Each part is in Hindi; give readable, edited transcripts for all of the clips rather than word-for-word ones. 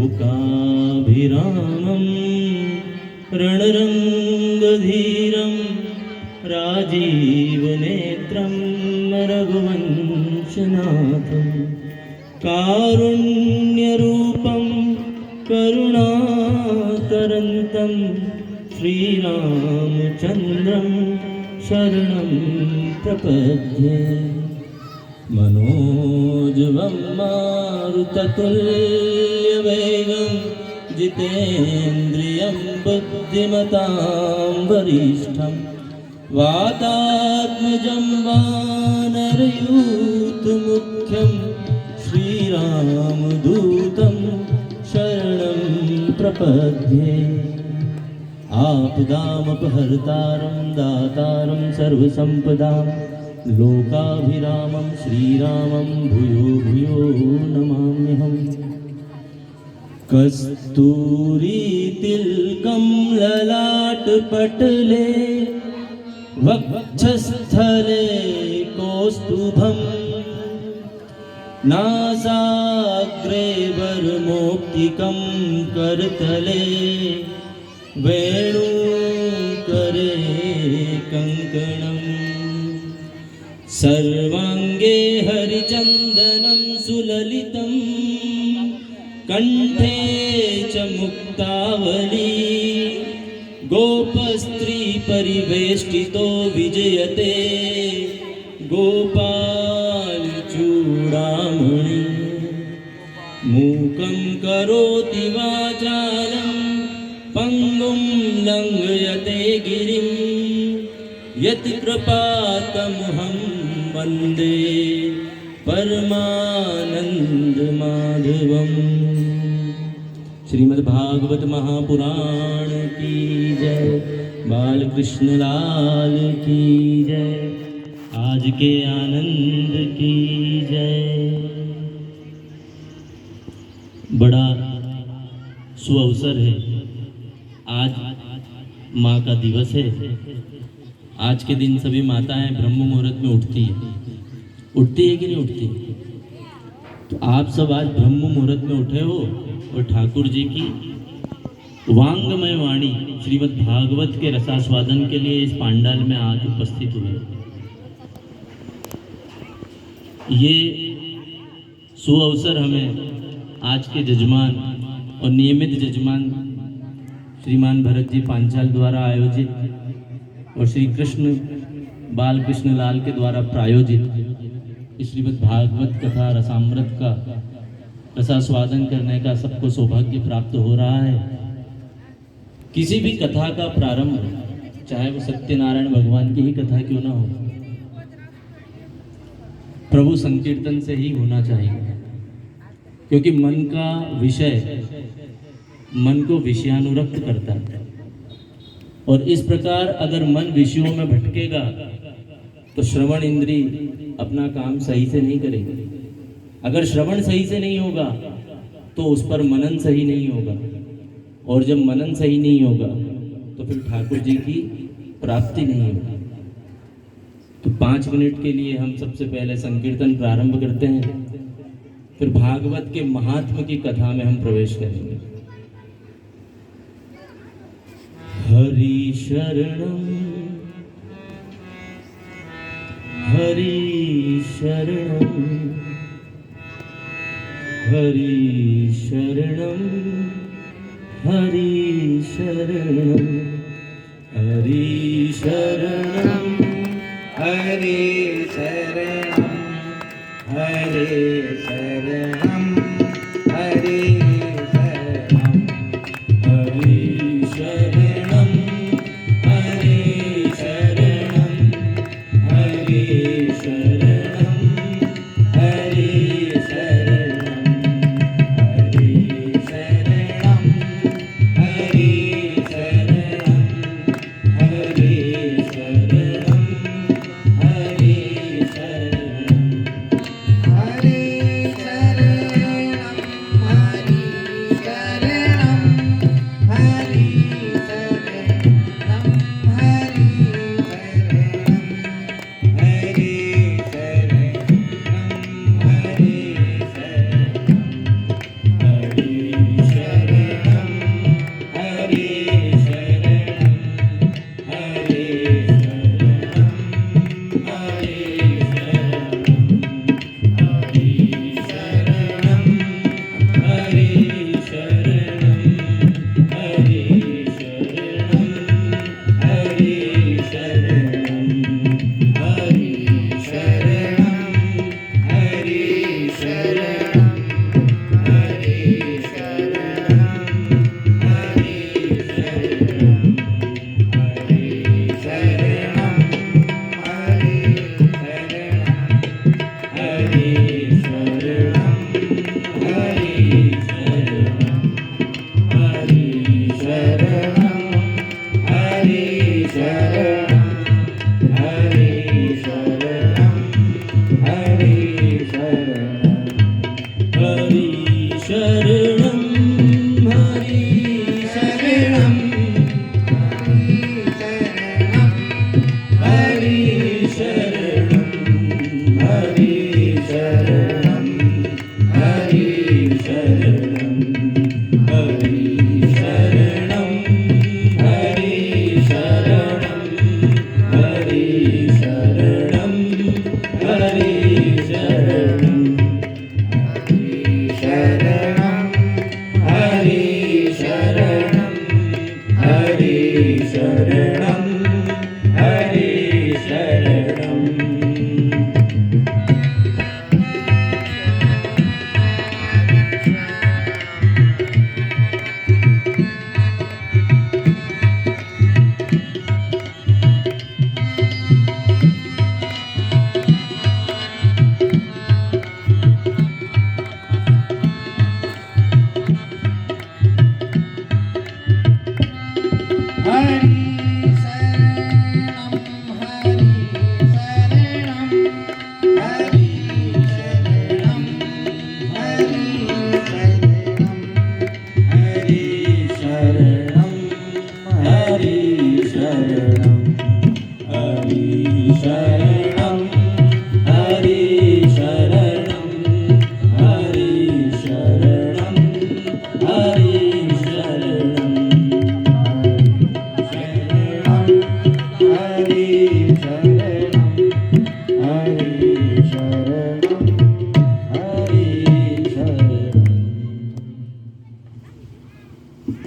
लोकाभिरामं रणरङ्गधीरं राजीवनेत्रं रघुवंशनाथं कारुण्यरूपं करुणाकरन्तं श्रीरामचन्द्रं शरणं प्रपद्ये। मनोजवं मारुततुल्यवेगं जितेन्द्रियं बुद्धिमतां वरिष्ठं वातात्मजं वानरयूथमुख्यं श्रीरामदूतं शरणं प्रपद्ये। आपदामपहर्तारं दातारं सर्वसम्पदां लोकाभिरामं श्रीरामं भूयो भूयो नमाम्यहम्। कस्तूरीतिलकं ललाटपटले वक्षस्थले कौस्तुभं नासाग्रे वरमौक्तिकं करतले वेणुकरे कङ्कणम्। सर्वाङ्गे हरिचन्दनं सुललितं कण्ठे च मुक्तावली गोपस्त्री परिवेष्टितो विजयते गोपालचूडामणि। मूकं करोति वाचालं पंगुं लंघयते गिरिं यत्कृपातमहं वन्दे परमानंद माधवम्। श्रीमद्भागवत महापुराण की जय, बालकृष्ण लाल की जय, आज के आनंद की जय। बड़ा सुअवसर है, आज माँ का दिवस है। आज के दिन सभी माताएं ब्रह्म मुहूर्त में उठती है कि नहीं उठती? तो आप सब आज ब्रह्म मुहूर्त में उठे हो और ठाकुर जी की वांगमय वाणी श्रीमद् भागवत के रसास्वादन के लिए इस पांडाल में आज उपस्थित हुए। ये सुअवसर हमें आज के जजमान और नियमित जजमान श्रीमान भरत जी पांचाल द्वारा आयोजित और श्री कृष्ण बाल कृष्ण लाल के द्वारा प्रायोजित श्रीमद् भागवत कथा रसामृत का रसास्वादन करने का सबको सौभाग्य प्राप्त हो रहा है। किसी भी कथा का प्रारंभ, चाहे वो सत्यनारायण भगवान की ही कथा क्यों ना हो, प्रभु संकीर्तन से ही होना चाहिए, क्योंकि मन का विषय मन को विषयानुरक्त करता है। और इस प्रकार अगर मन विषयों में भटकेगा तो श्रवण इंद्री अपना काम सही से नहीं करेगी। अगर श्रवण सही से नहीं होगा तो उस पर मनन सही नहीं होगा, और जब मनन सही नहीं होगा तो फिर ठाकुर जी की प्राप्ति नहीं होगी। तो 5 मिनट के लिए हम सबसे पहले संकीर्तन प्रारंभ करते हैं, फिर भागवत के महात्म की कथा में हम प्रवेश करेंगे। हरि शरणं हरि शरणं हरि शरणं हरि शरणं हरि शरणं हरि शरणं हरि शरणं हरि हरे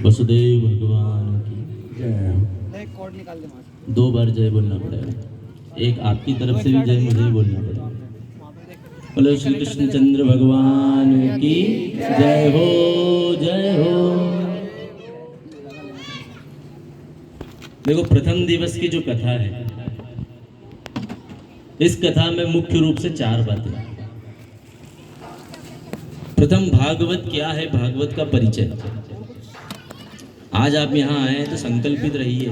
वसुदेव भगवान की जय। एक कॉर्ड निकाल दे वहाँ से। 2 बार जय बोलना पड़ेगा, एक आपकी तरफ से भी जय, मुझे ही बोलना पड़ेगा। बोलो श्री कृष्णचंद्र भगवान की जय हो, जय हो। देखो, प्रथम दिवस की जो कथा है, इस कथा में मुख्य रूप से 4 बातें। प्रथम, भागवत क्या है, भागवत का परिचय। आज आप यहाँ आए तो संकल्पित रहिए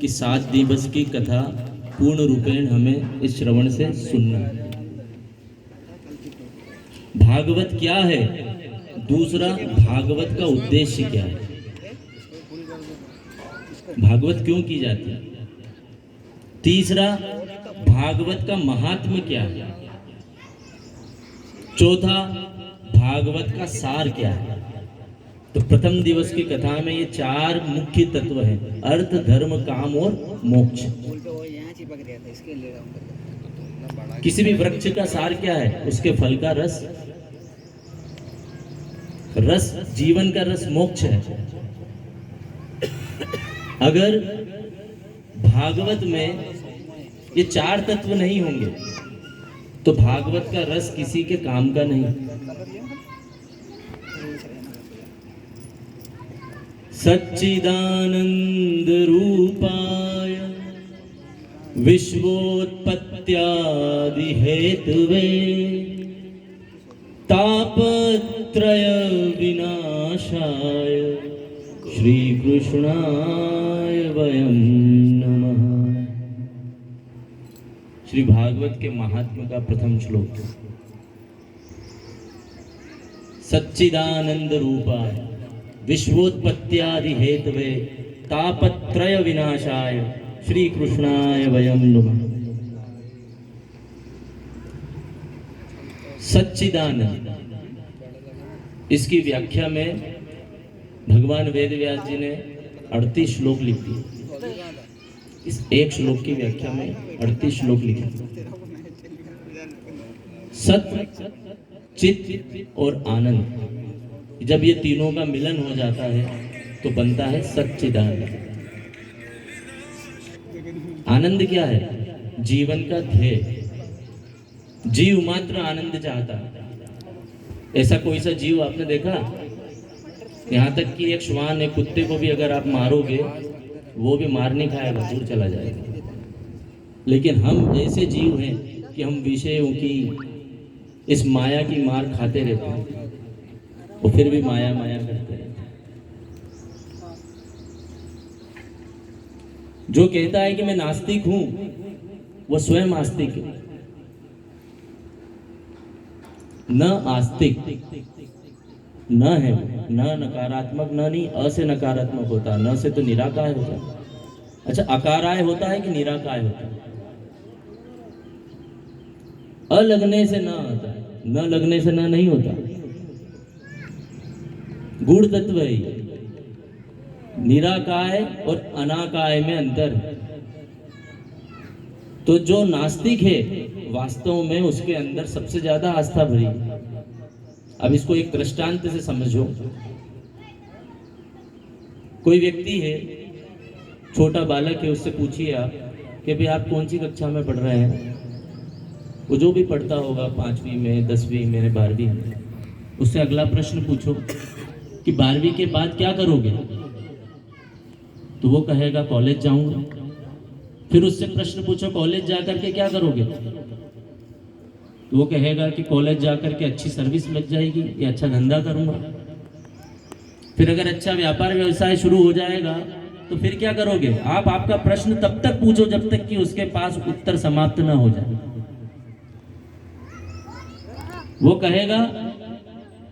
कि 7 दिवस की कथा पूर्ण रूपेण हमें इस श्रवण से सुनना है। भागवत क्या है, दूसरा भागवत का उद्देश्य क्या है, भागवत क्यों की जाती है, तीसरा भागवत का महात्म्य क्या है, चौथा भागवत का सार क्या है। तो प्रथम दिवस की कथा में ये 4 मुख्य तत्व हैं, अर्थ, धर्म, काम और मोक्ष। किसी भी वृक्ष का सार क्या है, उसके फल का रस, रस जीवन का रस मोक्ष है। अगर भागवत में ये 4 तत्व नहीं होंगे तो भागवत का रस किसी के काम का नहीं। सच्चिदानंद रूपाय विश्वोत्पत्त्यादि हेतवे तापत्रय विनाशाय श्री कृष्णाय वयं नमः। श्री भागवत के महात्म्य का प्रथम श्लोक। सच्चिदानंद रूपाय विश्वोत्पत्त्यादि हेतवे तापत्रय विनाशाय श्री कृष्णाय वयं नमः। सच्चिदानंद, इसकी व्याख्या में भगवान वेदव्यास जी ने 38 श्लोक लिख दिए। इस एक श्लोक की व्याख्या में 38 श्लोक लिखे। सत्य, चित्त और आनंद, जब ये तीनों का मिलन हो जाता है तो बनता है सच्चिदानंद। आनंद क्या है, जीवन का ध्येय। जीव मात्र आनंद चाहता है। ऐसा कोई सा जीव आपने देखा? यहाँ तक कि एक श्वान, एक कुत्ते को भी अगर आप मारोगे वो भी मार नहीं खाएगा, दूर चला जाएगा। लेकिन हम ऐसे जीव हैं कि हम विषयों की, इस माया की मार खाते रहते हैं और फिर भी माया माया करते रहते हैं। जो कहता है कि मैं नास्तिक हूं वो स्वयं आस्तिक है। न आस्तिक न है, न नकारात्मक, न नहीं, अ से नकारात्मक होता, न से तो निराकार होता है। अच्छा, अकाराय होता है कि निराकार होता है? अ लगने से न होता है, न लगने से न नहीं होता। गूढ़ तत्व है ये। निराकाय और अनाकाय में अंतर है। तो जो नास्तिक है वास्तव में उसके अंदर सबसे ज्यादा आस्था भरी है। अब इसको एक दृष्टांत से समझो। कोई व्यक्ति है, छोटा बालक है, उससे पूछिए आप कि भाई आप कौन सी कक्षा में पढ़ रहे हैं। वो जो भी पढ़ता होगा, 5वीं में, 10वीं में, 12वीं में। उससे अगला प्रश्न पूछो कि 12वीं के बाद क्या करोगे, तो वो कहेगा कॉलेज जाऊंगा। फिर उससे प्रश्न पूछो कॉलेज जाकर के क्या करोगे, तो वो कहेगा कि कॉलेज जाकर के अच्छी सर्विस लग जाएगी या अच्छा धंधा करूंगा। फिर अगर अच्छा व्यापार व्यवसाय शुरू हो जाएगा तो फिर क्या करोगे आप? आपका प्रश्न तब तक पूछो जब तक कि उसके पास उत्तर समाप्त ना हो जाए। वो कहेगा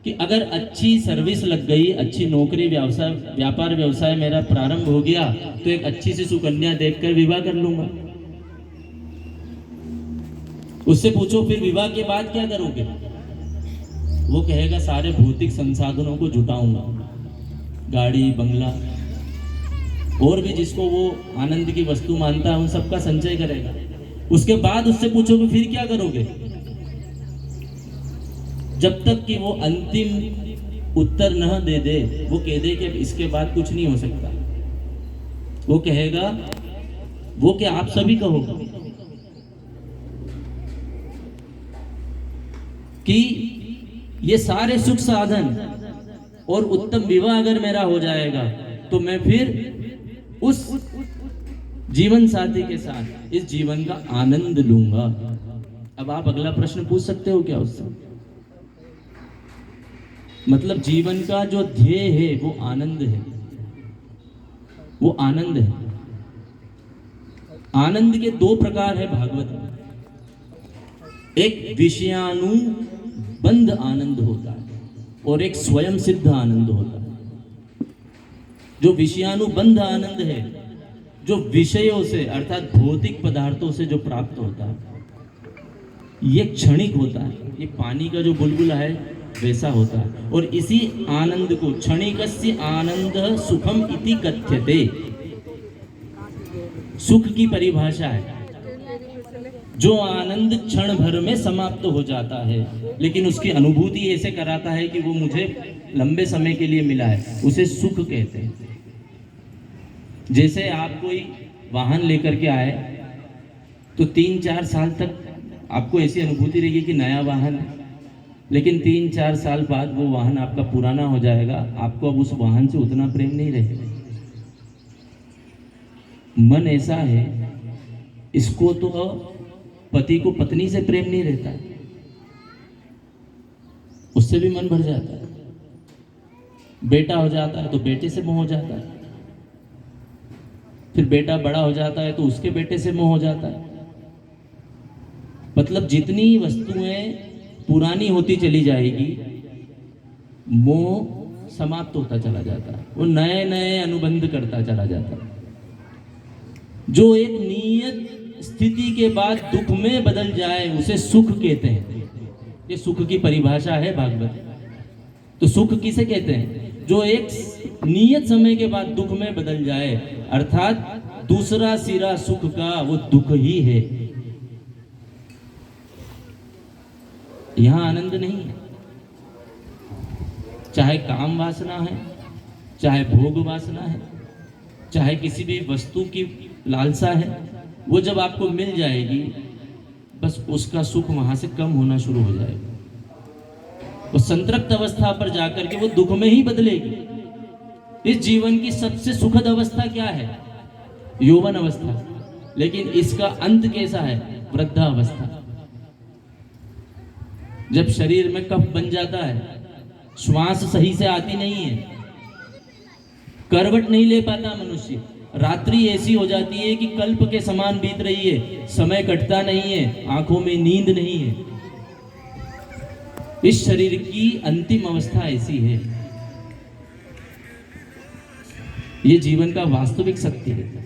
कि अगर अच्छी सर्विस लग गई, अच्छी नौकरी, व्यवसाय, व्यापार व्यवसाय मेरा प्रारंभ हो गया तो एक अच्छी सी सुकन्या देखकर विवाह कर लूंगा। उससे पूछो फिर विवाह के बाद क्या करोगे, वो कहेगा सारे भौतिक संसाधनों को जुटाऊंगा, गाड़ी, बंगला और भी जिसको वो आनंद की वस्तु मानता है उन सबका संचय करेगा। उसके बाद उससे पूछोगे फिर क्या करोगे, जब तक कि वो अंतिम उत्तर न दे दे, वो कह दे कि अब इसके बाद कुछ नहीं हो सकता, वो कहेगा वो कि आप सभी कहो कि ये सारे सुख साधन और उत्तम विवाह अगर मेरा हो जाएगा तो मैं फिर उस जीवन साथी के साथ इस जीवन का आनंद लूंगा। अब आप अगला प्रश्न पूछ सकते हो क्या उससे? मतलब जीवन का जो ध्येय है वो आनंद है, वो आनंद है। आनंद के दो प्रकार है भागवत में। एक विषयानुबंध आनंद होता है और एक स्वयं सिद्ध आनंद होता है। जो विषयानुबंध आनंद है, जो विषयों से अर्थात भौतिक पदार्थों से जो प्राप्त होता है, ये क्षणिक होता है। ये पानी का जो बुलबुला है वैसा होता है। और इसी आनंद को क्षणिकस्य आनंद सुखम इति कथ्यते। सुख की परिभाषा है जो आनंद क्षण भर में समाप्त हो जाता है, लेकिन उसकी अनुभूति ऐसे कराता है कि वो मुझे लंबे समय के लिए मिला है, उसे सुख कहते हैं। जैसे आप कोई वाहन लेकर के आए तो 3-4 साल तक आपको ऐसी अनुभूति रहेगी कि नया वाहन है, लेकिन 3-4 साल बाद वो वाहन आपका पुराना हो जाएगा, आपको अब उस वाहन से उतना प्रेम नहीं रहेगा। मन ऐसा है, इसको तो पति को पत्नी से प्रेम नहीं रहता, उससे भी मन भर जाता है। बेटा हो जाता है तो बेटे से मोह हो जाता है, फिर बेटा बड़ा हो जाता है तो उसके बेटे से मोह हो जाता है। मतलब जितनी वस्तुएं पुरानी होती चली जाएगी, मोह समाप्त होता चला जाता है, वो नए नए अनुबंध करता चला जाता है। जो एक नियत स्थिति के बाद दुख में बदल जाए उसे सुख कहते हैं। ये सुख की परिभाषा है भागवत। तो सुख किसे कहते हैं? जो एक नियत समय के बाद दुख में बदल जाए, अर्थात दूसरा सिरा सुख का वो दुख ही है। यहां आनंद नहीं है। चाहे काम वासना है, चाहे भोग वासना है, चाहे किसी भी वस्तु की लालसा है, वो जब आपको मिल जाएगी बस उसका सुख वहां से कम होना शुरू हो जाएगा। वो संतृप्त अवस्था पर जाकर के वो दुख में ही बदलेगी। इस जीवन की सबसे सुखद अवस्था क्या है? यौवन अवस्था। लेकिन इसका अंत कैसा है? वृद्धावस्था। जब शरीर में कफ बन जाता है, श्वास सही से आती नहीं है, करवट नहीं ले पाता मनुष्य, रात्रि ऐसी हो जाती है कि कल्प के समान बीत रही है, समय कटता नहीं है, आंखों में नींद नहीं है। इस शरीर की अंतिम अवस्था ऐसी है। ये जीवन का वास्तविक सत्य है।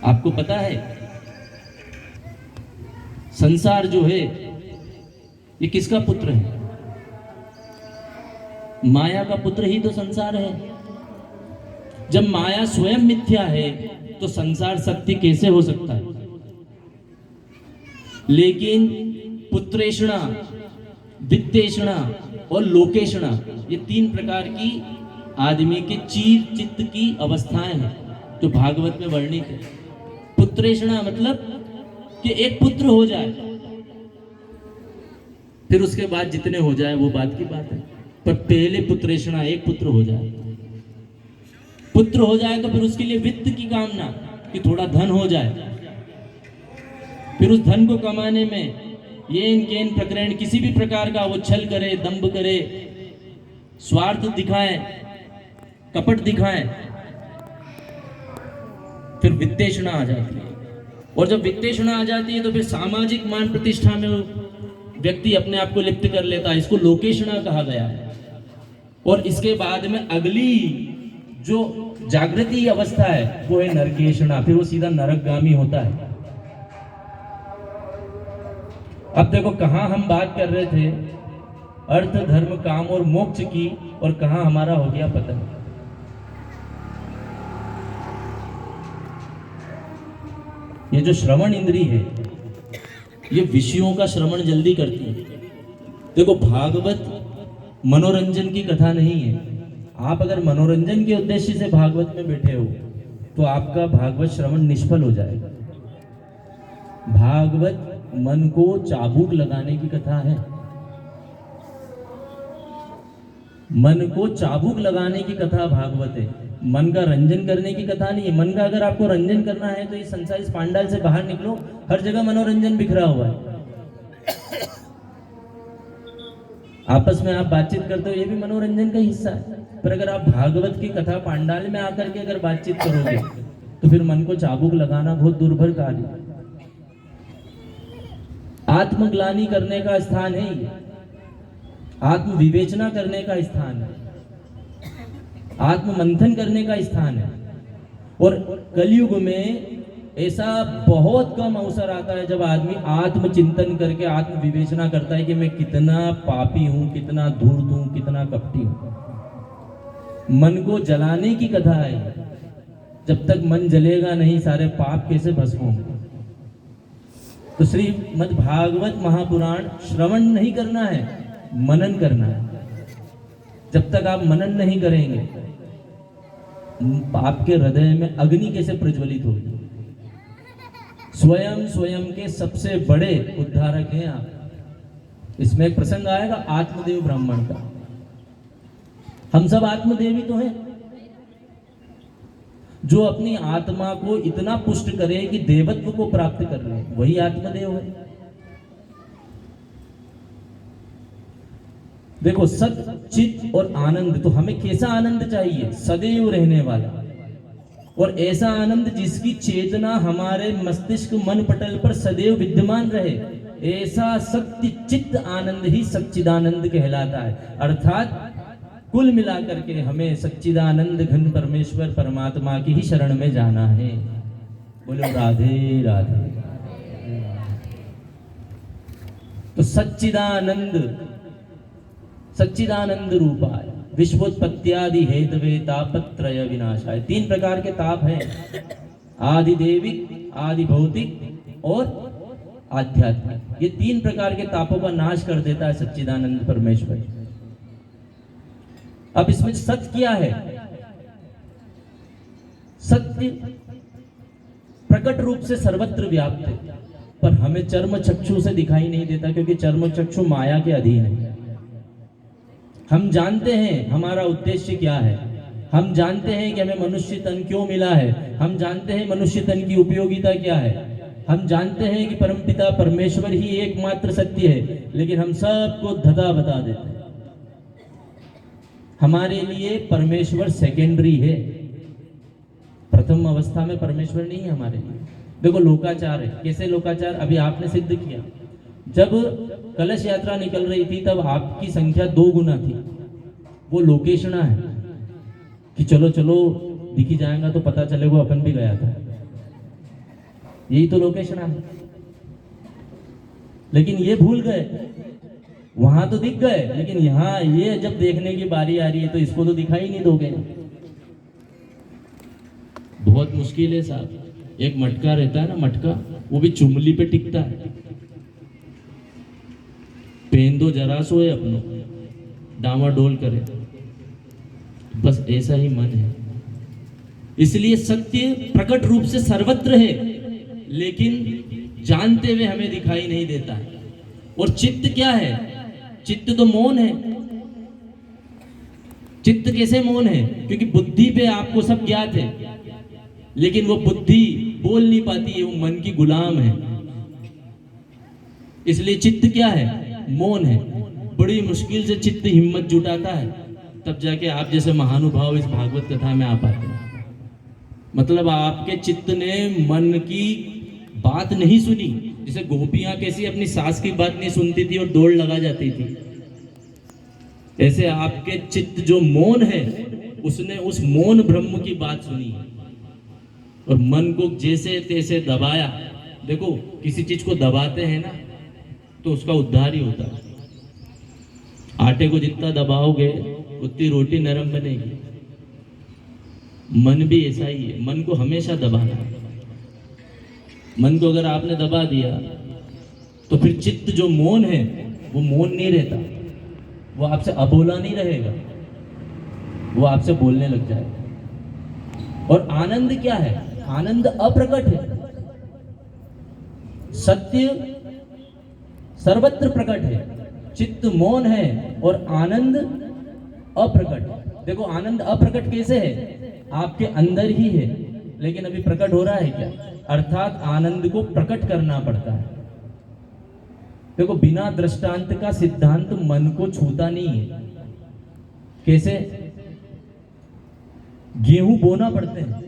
आपको पता है संसार जो है ये किसका पुत्र है? माया का पुत्र ही तो संसार है। जब माया स्वयं मिथ्या है तो संसार सत्य कैसे हो सकता है? लेकिन पुत्रेषणा, वित्तेषणा और लोकेषणा, ये 3 प्रकार की आदमी के चीर चित्त की अवस्थाएं हैं जो भागवत में वर्णित है। पुत्रेषणा मतलब कि एक पुत्र हो जाए, फिर उसके बाद जितने हो जाए वो बात की बात है, पर पहले पुत्रेषणा, एक पुत्र हो जाए। पुत्र हो जाए तो फिर उसके लिए वित्त की कामना कि थोड़ा धन हो जाए, फिर उस धन को कमाने में येन केन प्रकरण किसी भी प्रकार का वो छल करे, दंभ करे, स्वार्थ दिखाए, कपट दिखाए, फिर वित्तेषणा आ जाती है। और जब वित्तेषणा आ जाती है तो फिर सामाजिक मान प्रतिष्ठा में व्यक्ति अपने आप को लिप्त कर लेता है। इसको लोकेषणा कहा गया है। और इसके बाद में अगली जो जागृति अवस्था है वो है नरकेषणा, फिर वो सीधा नरकगामी होता है। अब देखो कहां हम बात कर रहे थे अर्थ, धर्म, काम और मोक्ष की, और कहां हमारा हो गया पतन। ये जो श्रवण इंद्री है ये विषयों का श्रवण जल्दी करती है। देखो भागवत मनोरंजन की कथा नहीं है। आप अगर मनोरंजन के उद्देश्य से भागवत में बैठे हो तो आपका भागवत श्रवण निष्फल हो जाएगा। भागवत मन को चाबुक लगाने की कथा है। मन को चाबुक लगाने की कथा भागवत है, मन का रंजन करने की कथा नहीं है। मन का अगर आपको रंजन करना है तो इस संसार, इस पांडाल से बाहर निकलो, हर जगह मनोरंजन बिखरा हुआ है। आपस में आप बातचीत करते हो, ये भी मनोरंजन का हिस्सा है। पर अगर आप भागवत की कथा पांडाल में आकर के अगर बातचीत करोगे तो फिर मन को चाबुक लगाना बहुत दुर्भर कार्य है। आत्मग्लानि करने का स्थान है ये, आत्म विवेचना करने का स्थान है, आत्म मंथन करने का स्थान है। और कलयुग में ऐसा बहुत कम अवसर आता है जब आदमी आत्मचिंतन करके आत्म विवेचना करता है कि मैं कितना पापी हूं, कितना धूर्त हूं, कितना कपटी हूं। मन को जलाने की कथा है। जब तक मन जलेगा नहीं, सारे पाप कैसे भस्म होंगे। तो श्रीमद् भागवत महापुराण श्रवण नहीं करना है, मनन करना है। जब तक आप मनन नहीं करेंगे, आपके हृदय में अग्नि कैसे प्रज्वलित होगी। स्वयं स्वयं के सबसे बड़े उद्धारक हैं आप। इसमें एक प्रसंग आएगा आत्मदेव ब्राह्मण का। हम सब आत्मदेव ही तो हैं। जो अपनी आत्मा को इतना पुष्ट करे कि देवत्व को प्राप्त कर ले, वही आत्मदेव है। देखो, सत, चित और आनंद, तो हमें कैसा आनंद चाहिए? सदैव रहने वाला, और ऐसा आनंद जिसकी चेतना हमारे मस्तिष्क मन पटल पर सदैव विद्यमान रहे। ऐसा सत्य चित्त आनंद ही सच्चिदानंद कहलाता है। अर्थात कुल मिलाकर के हमें सच्चिदानंद घन परमेश्वर परमात्मा की ही शरण में जाना है। बोलो राधे राधे। तो सच्चिदानंद, सच्चिदानंद रूपाय विश्वोत्पत्त्यादि हेतवे तापत्रय विनाशाय। 3 प्रकार के ताप हैं, आदि देविक, आदि भौतिक और आध्यात्मिक। ये 3 प्रकार के तापों का नाश कर देता है सच्चिदानंद परमेश्वर। अब इसमें सत्य क्या है? सत्य प्रकट रूप से सर्वत्र व्याप्त है, पर हमें चर्म चक्षु से दिखाई नहीं देता, क्योंकि चर्म चक्षु माया के अधीन है। हम जानते हैं हमारा उद्देश्य क्या है, हम जानते हैं कि हमें मनुष्य तन क्यों मिला है, हम जानते हैं मनुष्य तन की उपयोगिता क्या है, हम जानते हैं कि परमपिता परमेश्वर ही एकमात्र सत्य है, लेकिन हम सबको धता बता देते हैं। हमारे लिए परमेश्वर सेकेंडरी है, प्रथम अवस्था में परमेश्वर नहीं है हमारे लिए। देखो, लोकाचार है। कैसे लोकाचार? अभी आपने सिद्ध किया। जब कलश यात्रा निकल रही थी तब आपकी संख्या 2 गुना थी। वो लोकेशना है कि चलो चलो दिखी जाएगा तो पता चलेगा अपन भी गया था। यही तो लोकेशना है। लेकिन ये भूल गए, वहां तो दिख गए, लेकिन यहाँ ये जब देखने की बारी आ रही है तो इसको तो दिखाई नहीं दोगे। बहुत मुश्किल है साहब। एक मटका रहता है ना, मटका, वो भी चुमली पे टिकता है। पेन दो जरा सो है अपनो, डामाडोल करे। बस ऐसा ही मन है। इसलिए सत्य प्रकट रूप से सर्वत्र है, लेकिन जानते हुए हमें दिखाई नहीं देता है। और चित्त क्या है? चित्त तो मौन है। चित्त कैसे मौन है? क्योंकि बुद्धि पे आपको सब ज्ञात है, लेकिन वो बुद्धि बोल नहीं पाती है, वो मन की गुलाम है। इसलिए चित्त क्या है? मौन है। बड़ी मुश्किल से चित्त हिम्मत जुटाता है, तब जाके आप जैसे महानुभाव इस भागवत कथा में आ पाते हैं। मतलब आपके चित्त ने मन की बात नहीं सुनी। जैसे गोपियां कैसी अपनी सास की बात नहीं सुनती थी और दौड़ लगा जाती थी, ऐसे आपके चित्त जो मौन है, उसने उस मौन ब्रह्म की बात सुनी है और मन को जैसे तैसे दबाया। देखो, किसी चीज को दबाते हैं ना तो उसका उद्धार ही होता है। आटे को जितना दबाओगे उतनी रोटी नरम बनेगी। मन भी ऐसा ही है। मन को हमेशा दबाना है। मन को अगर आपने दबा दिया तो फिर चित्त जो मौन है वो मौन नहीं रहता। वो आपसे अबोला नहीं रहेगा, वो आपसे बोलने लग जाएगा। और आनंद क्या है? आनंद अप्रकट है। सत्य सर्वत्र प्रकट है, चित्त मौन है और आनंद अप्रकट है। देखो आनंद अप्रकट कैसे है? आपके अंदर ही है, लेकिन अभी प्रकट हो रहा है क्या? अर्थात आनंद को प्रकट करना पड़ता है। देखो बिना दृष्टांत का सिद्धांत मन को छूता नहीं है। कैसे? गेहूं बोना पड़ते हैं,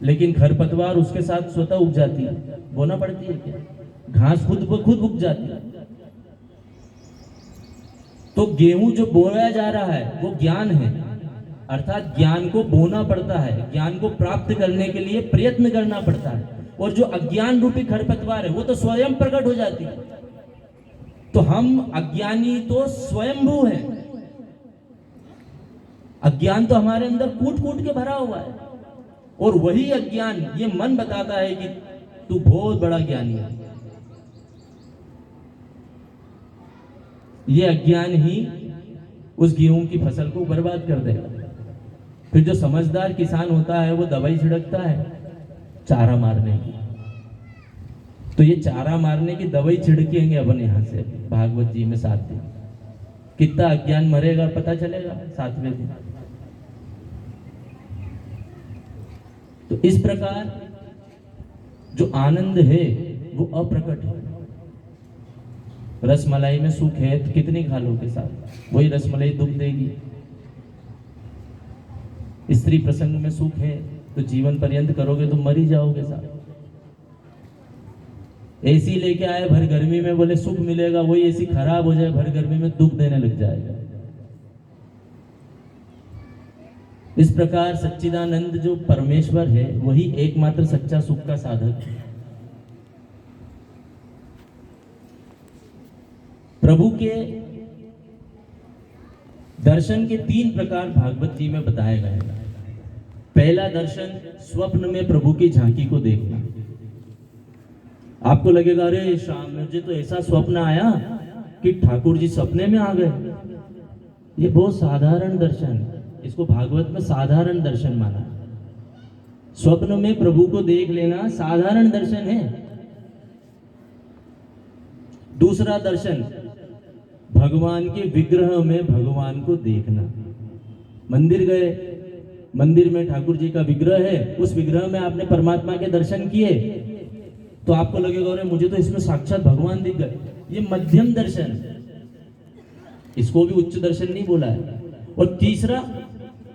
लेकिन खरपतवार उसके साथ स्वतः उग जाती है। बोना पड़ती है क्या? घास खुद ब खुद उग जाती है। तो गेहूं जो बोया जा रहा है वो ज्ञान है, अर्थात ज्ञान को बोना पड़ता है। ज्ञान को प्राप्त करने के लिए प्रयत्न करना पड़ता है। और जो अज्ञान रूपी खरपतवार है वो तो स्वयं प्रकट हो जाती है। तो हम अज्ञानी तो स्वयंभू हैं। अज्ञान तो हमारे अंदर कूट कूट के भरा हुआ है, और वही अज्ञान ये मन बताता है कि तू बहुत बड़ा ज्ञानी है। ये अज्ञान ही उस गेहूं की फसल को बर्बाद कर देगा। फिर जो समझदार किसान होता है वो दवाई छिड़कता है चारा मारने की। तो ये चारा मारने की दवाई छिड़केंगे अपन यहां से भागवत जी में 7 दिन। कितना अज्ञान मरेगा पता चलेगा 7वें दिन। तो इस प्रकार जो आनंद है वो अप्रकट है। रसमलाई में सुख है तो कितनी खा लो के साथ, वही रसमलाई दुख देगी। स्त्री प्रसंग में सुख है तो जीवन पर्यंत करोगे तो मर ही जाओगे साथ। एसी लेके आए भर गर्मी में, बोले सुख मिलेगा, वही एसी खराब हो जाए भर गर्मी में दुख देने लग जाएगा। इस प्रकार सच्चिदानंद जो परमेश्वर है वही एकमात्र सच्चा सुख का साधक है। प्रभु के दर्शन के 3 प्रकार भागवत जी में बताए गए हैं। पहला दर्शन स्वप्न में प्रभु की झांकी को देखना। आपको लगेगा अरे शाम मुझे तो ऐसा स्वप्न आया कि ठाकुर जी सपने में आ गए। ये बहुत साधारण दर्शन है, इसको भागवत में साधारण दर्शन माना। स्वप्न में प्रभु को देख लेना साधारण दर्शन है। दूसरा दर्शन भगवान के विग्रह में भगवान को देखना। मंदिर गए, मंदिर में ठाकुर जी का विग्रह है, उस विग्रह में आपने परमात्मा के दर्शन किए तो आपको लगेगा अरे मुझे तो इसमें साक्षात भगवान दिख गए। ये मध्यम दर्शन, इसको भी उच्च दर्शन नहीं बोला है। और तीसरा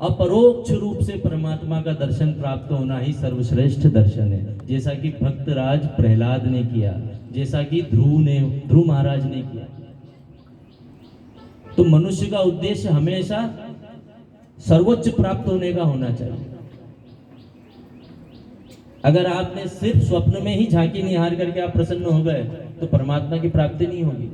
अपरोक्ष रूप से परमात्मा का दर्शन प्राप्त होना ही सर्वश्रेष्ठ दर्शन है, जैसा कि भक्तराज प्रहलाद ने किया, जैसा कि ध्रुव महाराज ने किया। तो मनुष्य का उद्देश्य हमेशा सर्वोच्च प्राप्त होने का होना चाहिए। अगर आपने सिर्फ स्वप्न में ही झांकी निहार करके आप प्रसन्न हो गए तो परमात्मा की प्राप्ति नहीं होगी।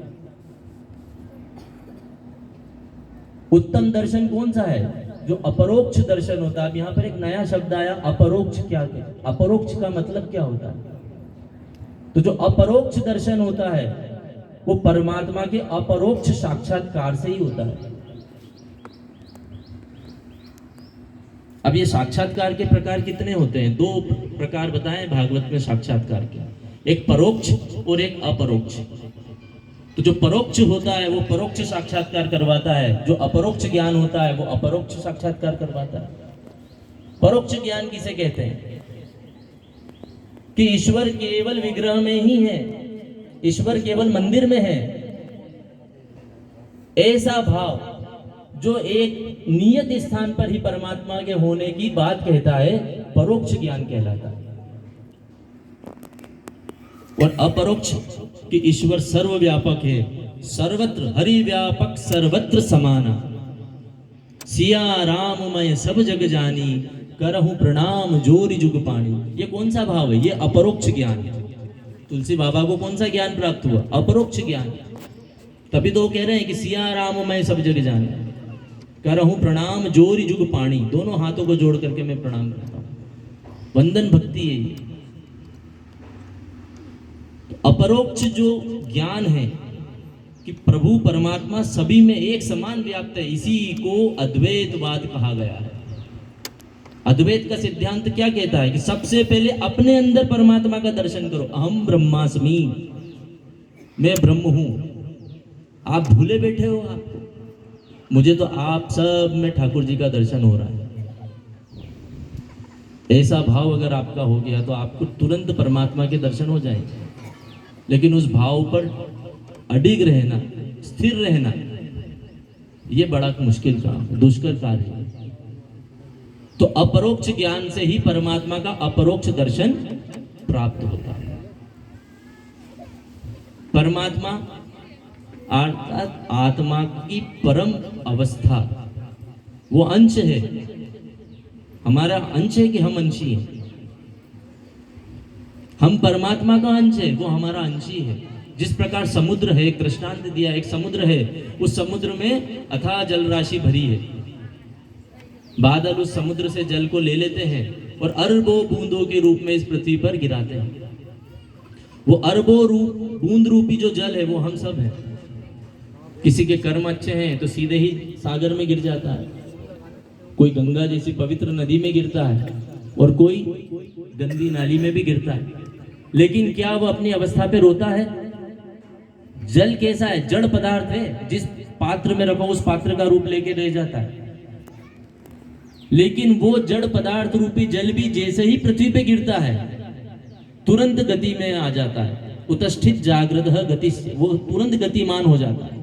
उत्तम दर्शन कौन सा है? जो अपरोक्ष दर्शन होता है। अब यहां पर एक नया शब्द आया, अपरोक्ष। क्या है अपरोक्ष का मतलब? क्या होता है? तो जो अपरोक्ष दर्शन होता है वो परमात्मा के अपरोक्ष साक्षात्कार से ही होता है। अब ये साक्षात्कार के प्रकार कितने होते हैं? 2 प्रकार बताएं भागवत में साक्षात्कार के, एक परोक्ष और एक अपरोक्ष। तो जो परोक्ष होता है वो परोक्ष साक्षात्कार करवाता है, जो अपरोक्ष ज्ञान होता है वो अपरोक्ष साक्षात्कार करवाता है। परोक्ष ज्ञान किसे कहते हैं? कि ईश्वर केवल विग्रह में ही है, ईश्वर केवल मंदिर में है, ऐसा भाव जो एक नियत स्थान पर ही परमात्मा के होने की बात कहता है, परोक्ष ज्ञान कहलाता है। और अपरोक्ष कि ईश्वर सर्वव्यापक है, सर्वत्र हरि व्यापक सर्वत्र समाना, सिया राम मैं सब जग जानी, करहूं प्रणाम जोरी जुग पानी। ये कौन सा भाव है? ये अपरोक्ष ज्ञान। तुलसी बाबा को कौन सा ज्ञान प्राप्त हुआ? अपरोक्ष ज्ञान। तभी तो कह रहे हैं कि सिया राम मैं सब जग जानी, करहूं प्रणाम जोरी जुग पानी। दोनों हाथों को जोड़ करके मैं प्रणाम करता हूं। वंदन भक्ति है ये। अपरोक्ष जो ज्ञान है कि प्रभु परमात्मा सभी में एक समान व्याप्त है। इसी को अद्वैतवाद कहा गया है। अद्वैत का सिद्धांत क्या कहता है कि सबसे पहले अपने अंदर परमात्मा का दर्शन करो। अहम ब्रह्मास्मि, मैं ब्रह्म हूं। आप भूले बैठे हो आपको, मुझे तो आप सब में ठाकुर जी का दर्शन हो रहा है। ऐसा भाव अगर आपका हो गया तो आपको तुरंत परमात्मा के दर्शन हो जाएंगे। लेकिन उस भाव पर अडिग रहना, स्थिर रहना, यह बड़ा मुश्किल काम, दुष्कर कार्य है। तो अपरोक्ष ज्ञान से ही परमात्मा का अपरोक्ष दर्शन प्राप्त होता है। परमात्मा अर्थात आत्मा की परम अवस्था, वो अंश है, हमारा अंश है कि हम अंशी हैं। हम परमात्मा का अंश है, वो हमारा अंशी है। जिस प्रकार समुद्र है, एक दृष्टांत दिया, एक समुद्र है, उस समुद्र में अथाह जल राशि भरी है। बादल उस समुद्र से जल को ले लेते हैं और अरबों बूंदों के रूप में इस पृथ्वी पर गिराते हैं। वो अरबों बूंद रूपी जो जल है वो हम सब हैं। किसी के कर्म अच्छे हैं तो सीधे ही सागर में गिर जाता है, कोई गंगा जैसी पवित्र नदी में गिरता है और कोई गंदी नाली में भी गिरता है। लेकिन क्या वो अपनी अवस्था पे रोता है? जल कैसा है? जड़ पदार्थ है, जिस पात्र में रखो उस पात्र का रूप लेके रह जाता है। लेकिन वो जड़ पदार्थ रूपी जल भी जैसे ही पृथ्वी पे गिरता है तुरंत गति में आ जाता है। उत्ष्ठित जागृत गति, वो तुरंत गतिमान हो जाता है।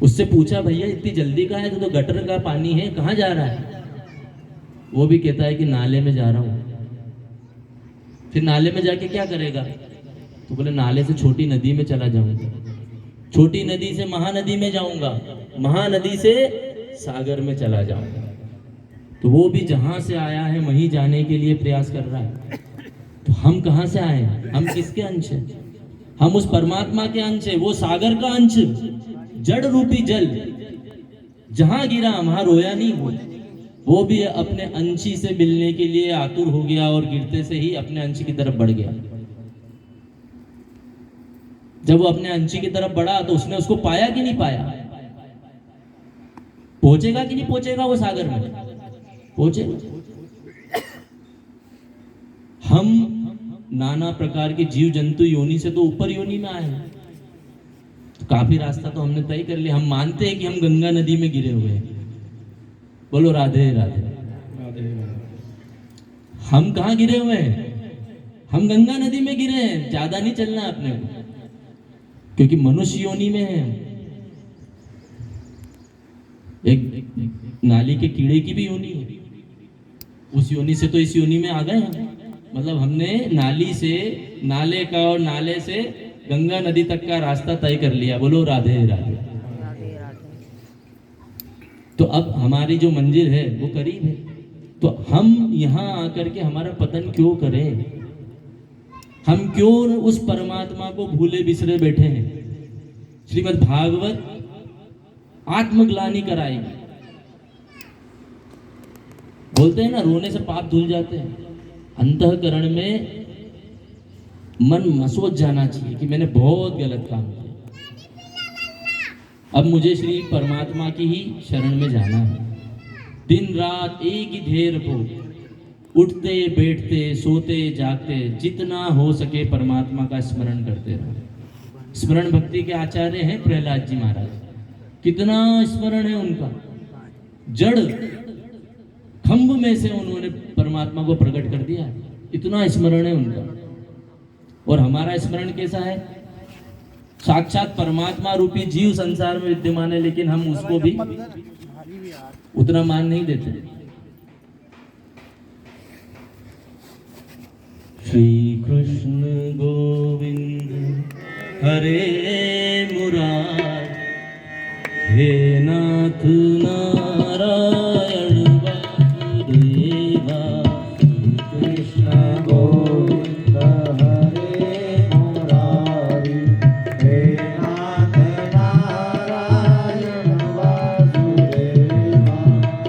उससे पूछा, भैया इतनी जल्दी कहाँ है? तो गटर का पानी है, कहाँ जा रहा है? वो भी कहता है कि नाले में जा रहा हूं। फिर नाले में जाके क्या करेगा? तो बोले नाले से छोटी नदी में चला जाऊंगा, छोटी नदी से महानदी में जाऊंगा, महानदी से सागर में चला जाऊंगा। तो वो भी जहां से आया है वहीं जाने के लिए प्रयास कर रहा है। तो हम कहां से आए हैं? हम किसके अंश हैं? हम उस परमात्मा के अंश हैं। वो सागर का अंश, जड़ रूपी जल जहां गिरा वहां रोया नहीं वो भी अपने अंशी से मिलने के लिए आतुर हो गया और गिरते से ही अपने अंश की तरफ बढ़ गया। जब वो अपने अंशी की तरफ बढ़ा तो उसने उसको पाया कि नहीं पाया? पहुंचेगा कि नहीं पहुंचेगा वो सागर में? पहुंचेगा। हम नाना प्रकार के जीव जंतु योनि से तो ऊपर योनि में आए हैं। तो काफी रास्ता तो हमने तय कर लिया। हम मानते हैं कि हम गंगा नदी में गिरे हुए हैं। बोलो राधे राधे। हम कहाँ गिरे हुए हैं? हम गंगा नदी में गिरे हैं। ज्यादा नहीं चलना अपने को, क्योंकि मनुष्य योनि में है। एक नाली के कीड़े की भी योनि है, उस योनि से तो इस योनि में आ गए हैं। मतलब हमने नाली से, नाले का और नाले से गंगा नदी तक का रास्ता तय कर लिया। बोलो राधे राधे। तो अब हमारी जो मंजिल है वो करीब है। तो हम यहाँ आकर के हमारा पतन क्यों करें? हम क्यों उस परमात्मा को भूले बिसरे बैठे हैं? श्रीमद् भागवत आत्मग्लानि कराएगी। बोलते हैं ना, रोने से पाप धुल जाते हैं। अंतःकरण में मन मसोच जाना चाहिए कि मैंने बहुत गलत काम किया, अब मुझे श्री परमात्मा की ही शरण में जाना है। दिन रात एक ही ध्येय रखो, उठते बैठते सोते जागते जितना हो सके परमात्मा का स्मरण करते रहो। स्मरण भक्ति के आचार्य हैं प्रहलाद जी महाराज। कितना स्मरण है उनका। जड़ खंभ में से उन्होंने परमात्मा को प्रकट कर दिया, इतना स्मरण है उनका। और हमारा स्मरण कैसा है? साक्षात परमात्मा रूपी जीव संसार में विद्यमान है, लेकिन हम उसको भी उतना मान नहीं देते। श्री कृष्ण गोविंद हरे मुरार, हे नाथ नारायण वासुदेवा। कृष्ण गोविंद हरे मुरारी, हे नाथ नारायण वासुदेवा।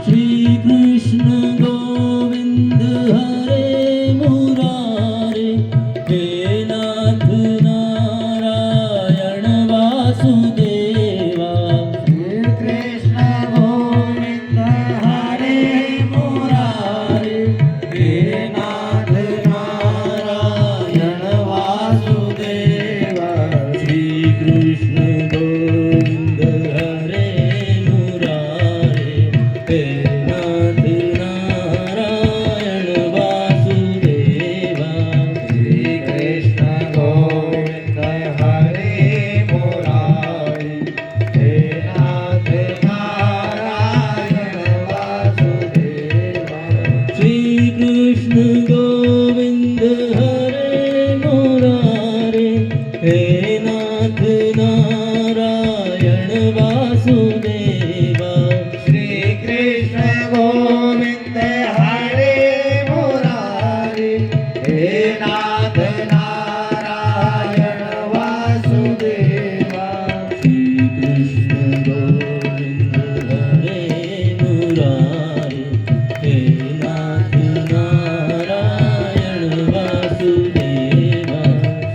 श्री कृष्ण गोविंद हरे मुरारे, हे नाथ नारायण मुरारी हे नाथ नारायण वासुदेवा।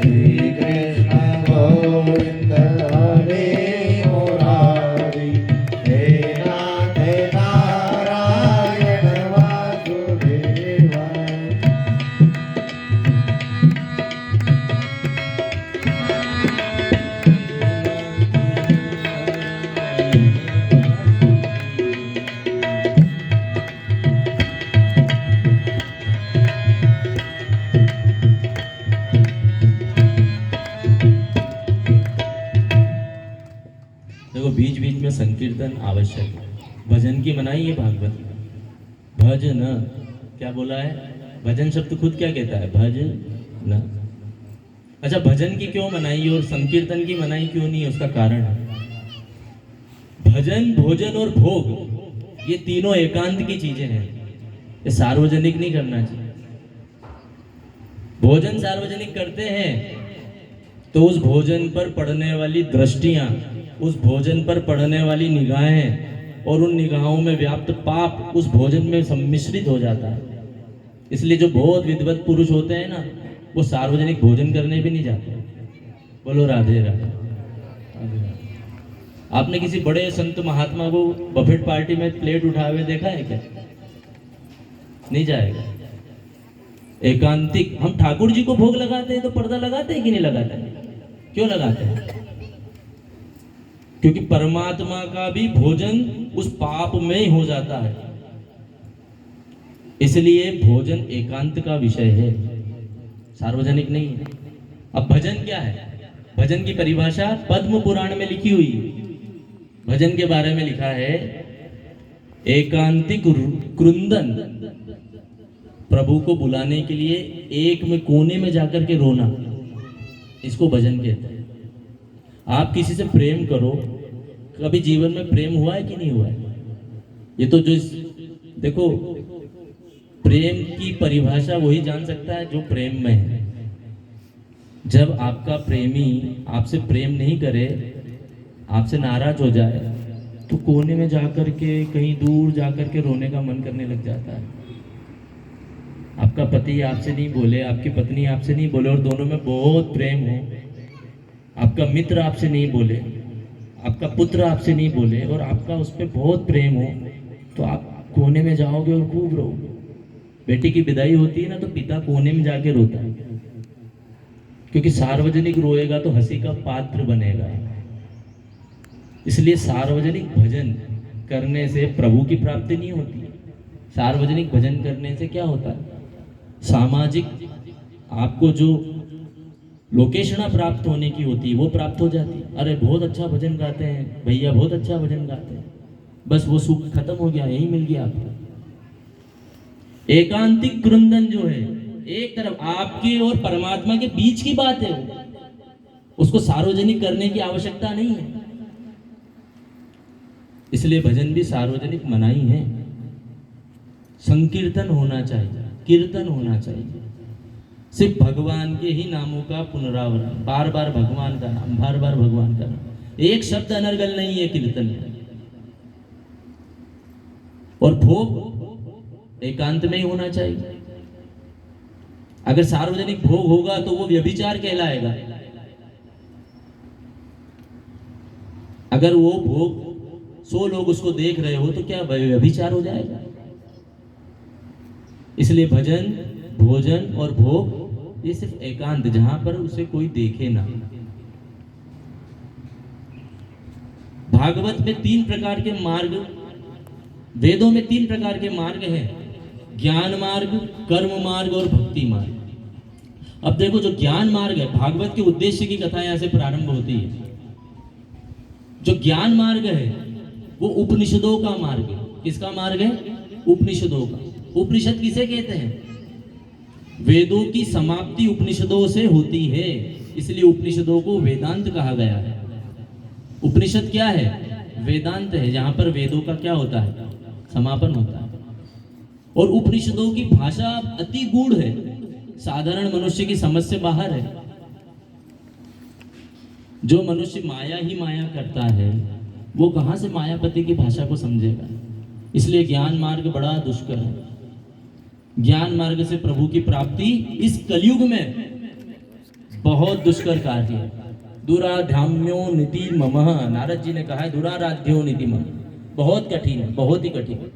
श्री कृष्ण गोविंद हरे मुरारी हे नाथ नारायण वासुदेवा। देखो बीच बीच में संकीर्तन आवश्यक है। भजन की मनाही है भागवत में। भज न, क्या बोला है? भजन शब्द खुद क्या कहता है? भज न। अच्छा, भजन की क्यों मनाही और संकीर्तन की मनाही क्यों नहीं है? उसका कारण है, भजन, भोजन और भोग ये तीनों एकांत की चीजें हैं। ये सार्वजनिक नहीं करना चाहिए। भोजन सार्वजनिक करते हैं तो उस भोजन पर पड़ने वाली दृष्टियां, उस भोजन पर पड़ने वाली निगाहें और उन निगाहों में व्याप्त पाप उस भोजन में सम्मिश्रित हो जाता है। इसलिए जो बहुत विद्वत पुरुष होते हैं ना, वो सार्वजनिक भोजन करने भी नहीं जाते। बोलो राधे राधे। आपने किसी बड़े संत महात्मा को बफेट पार्टी में प्लेट उठाए हुए देखा है क्या? नहीं जाएगा। एकांतिक, हम ठाकुर जी को भोग लगाते हैं तो पर्दा लगाते हैं कि नहीं लगाते हैं? क्यों लगाते हैं? क्योंकि परमात्मा का भी भोजन उस पाप में ही हो जाता है। इसलिए भोजन एकांत का विषय है, सार्वजनिक नहीं है। अब भजन क्या है? भजन की परिभाषा पद्म पुराण में लिखी हुई है। भजन के बारे में लिखा है, एकांतिक क्रुंदन, प्रभु को बुलाने के लिए एक में कोने में जाकर के रोना, इसको भजन कहते हैं। आप किसी से प्रेम करो, कभी जीवन में प्रेम हुआ है कि नहीं हुआ है? ये तो जो देखो, प्रेम की परिभाषा वही जान सकता है जो प्रेम में है। जब आपका प्रेमी आपसे प्रेम नहीं करे, आपसे नाराज हो जाए, तो कोने में जाकर के, कहीं दूर जाकर के रोने का मन करने लग जाता है। आपका पति आपसे नहीं बोले, आपकी पत्नी आपसे नहीं बोले और दोनों में बहुत प्रेम हो, आपका मित्र आपसे नहीं बोले, आपका पुत्र आपसे नहीं बोले और आपका उस पर बहुत प्रेम हो, तो आप कोने में जाओगे और खूब रोगे। बेटी की विदाई होती है ना, तो पिता कोने में जाके रोता है, क्योंकि सार्वजनिक रोएगा तो हंसी का पात्र बनेगा। इसलिए सार्वजनिक भजन करने से प्रभु की प्राप्ति नहीं होती। सार्वजनिक भजन करने से क्या होता है? सामाजिक आपको जो लोकेशना प्राप्त होने की होती है वो प्राप्त हो जाती है। अरे बहुत अच्छा भजन गाते हैं भैया, बहुत अच्छा भजन गाते हैं, बस वो सुख खत्म हो गया, यही मिल गया आपको। एकांतिक क्रंदन जो है, एक तरफ आपके और परमात्मा के बीच की बात है, उसको सार्वजनिक करने की आवश्यकता नहीं है। इसलिए भजन भी सार्वजनिक मनाही है। संकीर्तन होना चाहिए, कीर्तन होना चाहिए, सिर्फ भगवान के ही नामों का पुनरावरण, बार बार भगवान का नाम, बार बार भगवान का नाम, एक शब्द अनर्गल नहीं है कीर्तन में। और भोग एकांत में ही होना चाहिए। अगर सार्वजनिक भोग होगा तो वो व्यभिचार कहलाएगा। अगर वो भोग 100 लोग उसको देख रहे हो तो क्या व्यभिचार हो जाएगा? इसलिए भजन, भोजन और भोग ये सिर्फ एकांत, जहां पर उसे कोई देखे ना। भागवत में 3 प्रकार के मार्ग, वेदों में 3 प्रकार के मार्ग हैं, ज्ञान मार्ग, कर्म मार्ग और भक्ति मार्ग। अब देखो, जो ज्ञान मार्ग है, भागवत के उद्देश्य की कथा यहां से प्रारंभ होती है। जो ज्ञान मार्ग है वो उपनिषदों का मार्ग है। किसका मार्ग है? उपनिषदों का। उपनिषद किसे कहते हैं? वेदों की समाप्ति उपनिषदों से होती है, इसलिए उपनिषदों को वेदांत कहा गया है। उपनिषद क्या है? वेदांत है, जहां पर वेदों का क्या होता है? समापन होता है। और उपनिषदों की भाषा अति गूढ़ है, साधारण मनुष्य की समझ से बाहर है। जो मनुष्य माया ही माया करता है, वो कहां से मायापति की भाषा को समझेगा? इसलिए ज्ञान मार्ग बड़ा दुष्कर है। ज्ञान मार्ग से प्रभु की प्राप्ति इस कलयुग में बहुत दुष्कर कार्य है। दुराध्याम्यो नीति ममः, नारद जी ने कहा है दुराराध्यो नीति मम, बहुत कठिन है, बहुत ही कठिन है।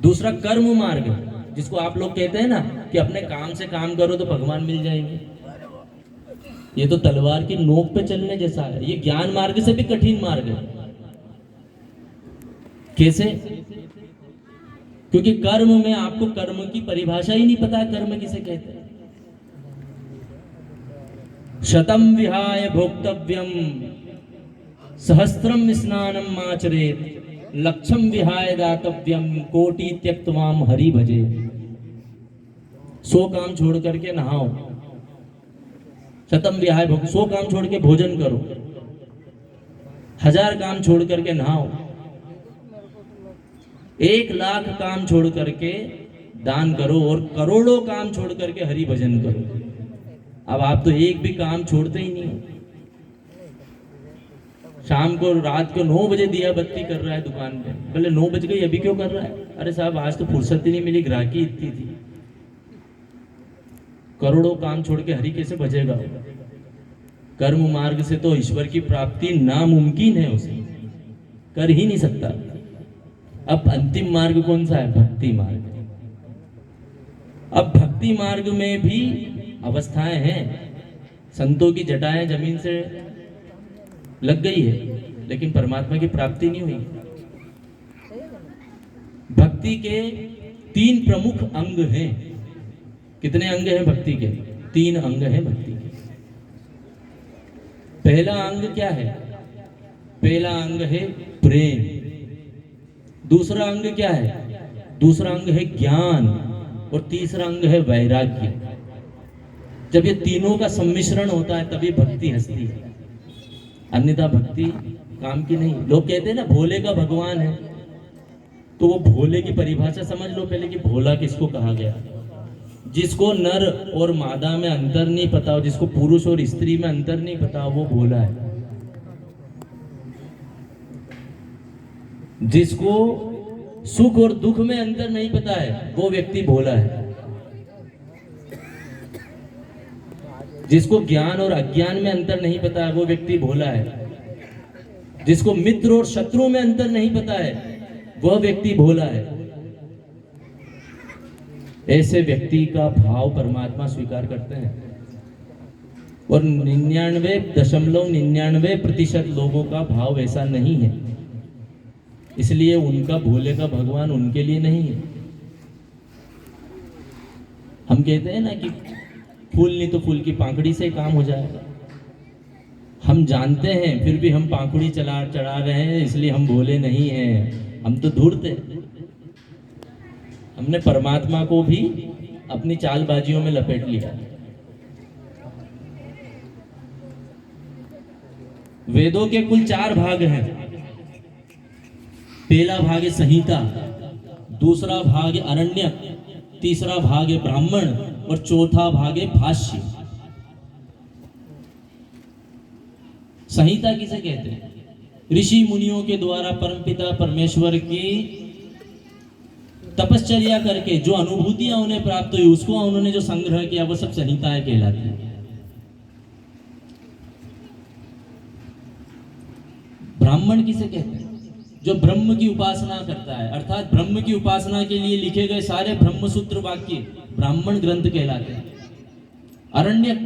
दूसरा कर्म मार्ग है, जिसको आप लोग कहते हैं ना कि अपने काम से काम करो तो भगवान मिल जाएंगे। ये तो तलवार की नोक पे चलने जैसा है। ये ज्ञान मार्ग से भी कठिन मार्ग है। कैसे? क्योंकि कर्म में आपको कर्म की परिभाषा ही नहीं पता है, कर्म किसे कहते हैं। शतम विहाय भोक्तव्यम सहस्त्रम स्नानम आचरेत लक्षम विहाय दातव्यम कोटि त्यक्तवाम हरि भजे। 100 काम छोड़ करके नहाओ, शतम विहाय भोग, 100 काम छोड़ के भोजन करो, 1000 काम छोड़ करके नहाओ, 1,00,000 काम छोड़ करके दान करो और करोड़ों काम छोड़ करके हरि भजन करो। अब आप तो एक भी काम छोड़ते ही नहीं हो। शाम को रात को 9 बजे दिया बत्ती कर रहा है दुकान पे, बोले 9 बज गई अभी क्यों कर रहा है? अरे साहब आज तो फुर्सत ही नहीं मिली, ग्राहकी इतनी थी। करोड़ों काम छोड़ के हरि कैसे भजेगा? कर्म मार्ग से तो ईश्वर की प्राप्ति नामुमकिन है, उसे कर ही नहीं सकता। अब अंतिम मार्ग कौन सा है? भक्ति मार्ग। अब भक्ति मार्ग में भी अवस्थाएं हैं। संतों की जटाएं जमीन से लग गई है, लेकिन परमात्मा की प्राप्ति नहीं हुई। भक्ति के 3 प्रमुख अंग हैं। कितने अंग हैं भक्ति के? 3 अंग हैं भक्ति के। पहला अंग क्या है? पहला अंग है प्रेम। दूसरा अंग क्या है? दूसरा अंग है ज्ञान और तीसरा अंग है वैराग्य। जब ये तीनों का सम्मिश्रण होता है तभी भक्ति हंसती है, अन्यथा भक्ति काम की नहीं। लोग कहते हैं ना भोले का भगवान है, तो वो भोले की परिभाषा समझ लो पहले कि भोला किसको कहा गया। जिसको नर और मादा में अंतर नहीं पता हो, जिसको पुरुष और स्त्री में अंतर नहीं पता, वो भोला है। जिसको सुख और दुख में अंतर नहीं पता है, वो व्यक्ति भोला है। जिसको ज्ञान और अज्ञान में अंतर नहीं पता है, वो व्यक्ति भोला है। जिसको मित्र और शत्रु में अंतर नहीं पता है, वह व्यक्ति भोला है। ऐसे व्यक्ति का भाव परमात्मा स्वीकार करते हैं और 99.99% लोगों का भाव ऐसा नहीं है। इसलिए उनका भोले का भगवान उनके लिए नहीं है। हम कहते हैं ना कि फूल नहीं तो फूल की पाखड़ी से काम हो जाएगा। हम जानते हैं फिर भी हम पाखड़ी चढ़ा रहे हैं, इसलिए हम भोले नहीं हैं, हम तो धूर्त हैं। हमने परमात्मा को भी अपनी चालबाजियों में लपेट लिया। वेदों के कुल 4 भाग हैं। पहला भाग है संहिता, दूसरा भाग है अरण्यक, तीसरा भाग है ब्राह्मण और चौथा भाग है भाष्य। संहिता किसे कहते हैं? ऋषि मुनियों के द्वारा परमपिता परमेश्वर की तपश्चर्या करके जो अनुभूतियां उन्हें प्राप्त हुई, उसको उन्होंने जो संग्रह किया, वो सब संहिताएं कहलाती है। ब्राह्मण किसे कहते हैं? जो ब्रह्म की उपासना करता है, अर्थात ब्रह्म की उपासना के लिए लिखे गए सारे ब्रह्मसूत्र वाक्य ब्राह्मण ग्रंथ कहलाते हैं। अरण्यक,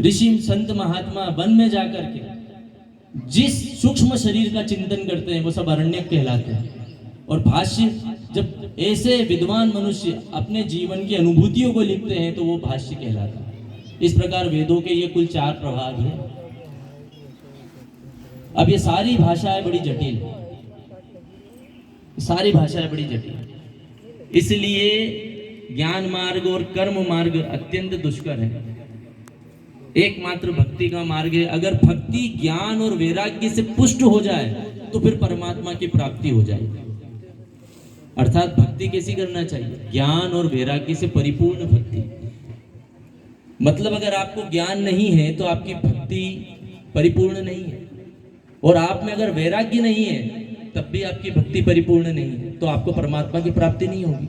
ऋषि संत महात्मा वन में जाकर के जिस सूक्ष्म शरीर का चिंतन करते हैं, वो सब अरण्यक कहलाते हैं। और भाष्य, जब ऐसे विद्वान मनुष्य अपने जीवन की अनुभूतियों को लिखते हैं, तो वो भाष्य कहलाता है। इस प्रकार वेदों के ये कुल 4 प्रभाग हैं। अब ये सारी भाषाएं बड़ी जटिल है, सारी भाषाएं बड़ी जटिल, इसलिए ज्ञान मार्ग और कर्म मार्ग अत्यंत दुष्कर है। एकमात्र भक्ति का मार्ग है। अगर भक्ति ज्ञान और वैराग्य से पुष्ट हो जाए तो फिर परमात्मा की प्राप्ति हो जाएगी। अर्थात भक्ति कैसी करना चाहिए? ज्ञान और वैराग्य से परिपूर्ण भक्ति। मतलब अगर आपको ज्ञान नहीं है तो आपकी भक्ति परिपूर्ण नहीं है, और आप में अगर वैराग्य नहीं है तब भी आपकी भक्ति परिपूर्ण नहीं है, तो आपको परमात्मा की प्राप्ति नहीं होगी।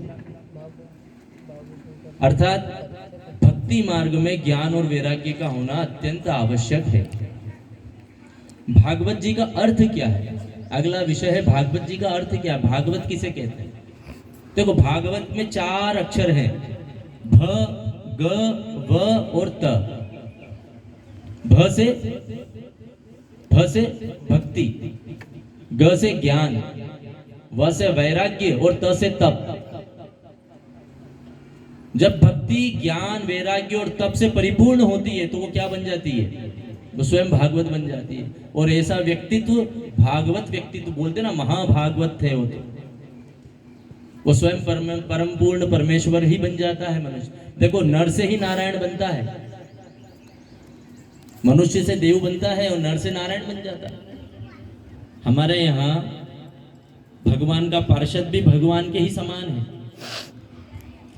अर्थात भक्ति मार्ग में ज्ञान और वैराग्य का होना अत्यंत आवश्यक है। भागवत जी का अर्थ क्या है? अगला विषय है भागवत जी का अर्थ क्या है, भागवत किसे कहते हैं। देखो, भागवत में 4 अक्षर हैं, भ, ग, व और त। भ से भक्ति, ग से ज्ञान, व से वैराग्य और त से तप। जब भक्ति ज्ञान वैराग्य और तप से परिपूर्ण होती है तो वो क्या बन जाती है? वो स्वयं भागवत बन जाती है। और ऐसा व्यक्तित्व भागवत व्यक्तित्व बोलते ना, महाभागवत थे वो स्वयं परम पूर्ण परमेश्वर ही बन जाता है मनुष्य। देखो, नर से ही नारायण बनता है, मनुष्य से देव बनता है और नर से नारायण बन जाता है। हमारे यहाँ भगवान का पार्षद भी भगवान के ही समान है।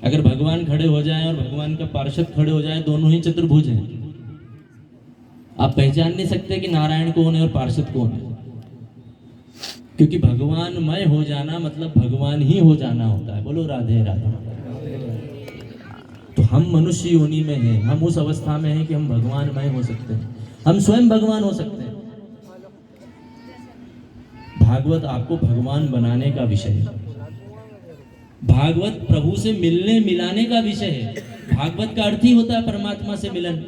अगर भगवान खड़े हो जाए और भगवान का पार्षद खड़े हो जाए, दोनों ही चतुर्भुज हैं। आप पहचान नहीं सकते कि नारायण कौन है और पार्षद कौन है, क्योंकि भगवानमय हो जाना मतलब भगवान ही हो जाना होता है। बोलो राधे राधे। तो हम मनुष्य योनि में हैं, हम उस अवस्था में हैं कि हम भगवानमय हो सकते हैं, हम स्वयं भगवान हो सकते हैं। भागवत आपको भगवान बनाने का विषय है। भागवत प्रभु से मिलने मिलाने का विषय है। भागवत का अर्थ ही होता है परमात्मा से मिलन।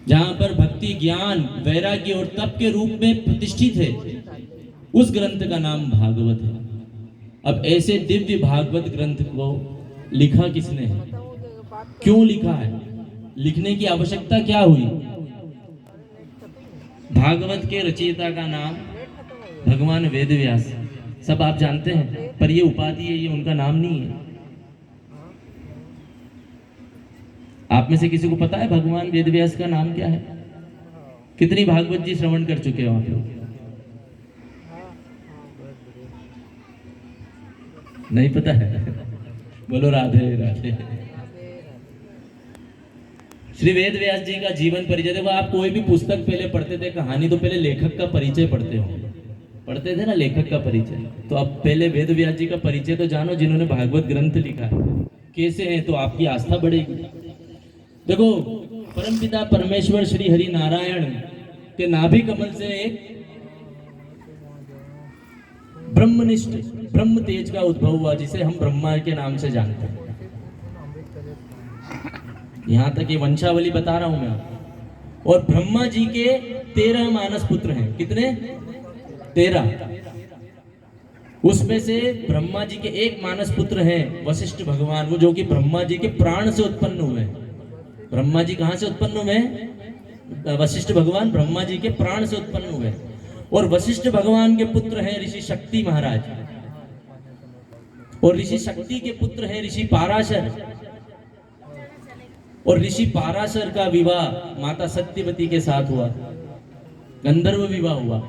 जहां पर भक्ति ज्ञान वैराग्य और तप के रूप में प्रतिष्ठित है, उस ग्रंथ का नाम भागवत है। अब ऐसे दिव्य भागवत ग्रंथ को लिखा किसने है, क्यों लिखा है, लिखने की आवश्यकता क्या हुई? भागवत के रचयिता का नाम भगवान वेद व्यास, सब आप जानते हैं, पर ये उपाधि है, ये उनका नाम नहीं है। आप में से किसी को पता है भगवान वेद व्यास का नाम क्या है? कितनी भागवत जी श्रवण कर चुके हो आप लोग? नहीं पता है? बोलो राधे राधे। श्री वेद व्यास जी का जीवन परिचय देखो। आप कोई भी पुस्तक पहले पढ़ते थे, कहानी, तो पहले लेखक का परिचय पढ़ते थे ना, लेखक का परिचय। तो अब पहले वेद व्यास जी का परिचय तो जानो, जिन्होंने भागवत ग्रंथ लिखा है। कैसे है तो आपकी आस्था बढ़ेगी। देखो, परमपिता परमेश्वर श्री हरि नारायण के नाभि कमल से एक ब्रह्मनिष्ठ ब्रह्म तेज का उद्भव हुआ, जिसे हम ब्रह्मा के नाम से जानते हैं। यहां तक ये वंशावली बता रहा हूं मैं आपको। और ब्रह्मा जी के 13 मानस पुत्र हैं। कितने? 13। उसमें से ब्रह्मा जी के एक मानस पुत्र हैं वशिष्ठ भगवान, वो जो कि ब्रह्मा जी के प्राण से उत्पन्न हुए। ब्रह्मा जी कहां से उत्पन्न हुए? वशिष्ठ भगवान ब्रह्मा जी के प्राण से उत्पन्न हुए। और वशिष्ठ भगवान के पुत्र हैं ऋषि शक्ति महाराज, और ऋषि शक्ति के पुत्र हैं ऋषि पाराशर। और ऋषि पाराशर का विवाह माता सत्यवती के साथ हुआ, गंधर्व विवाह हुआ।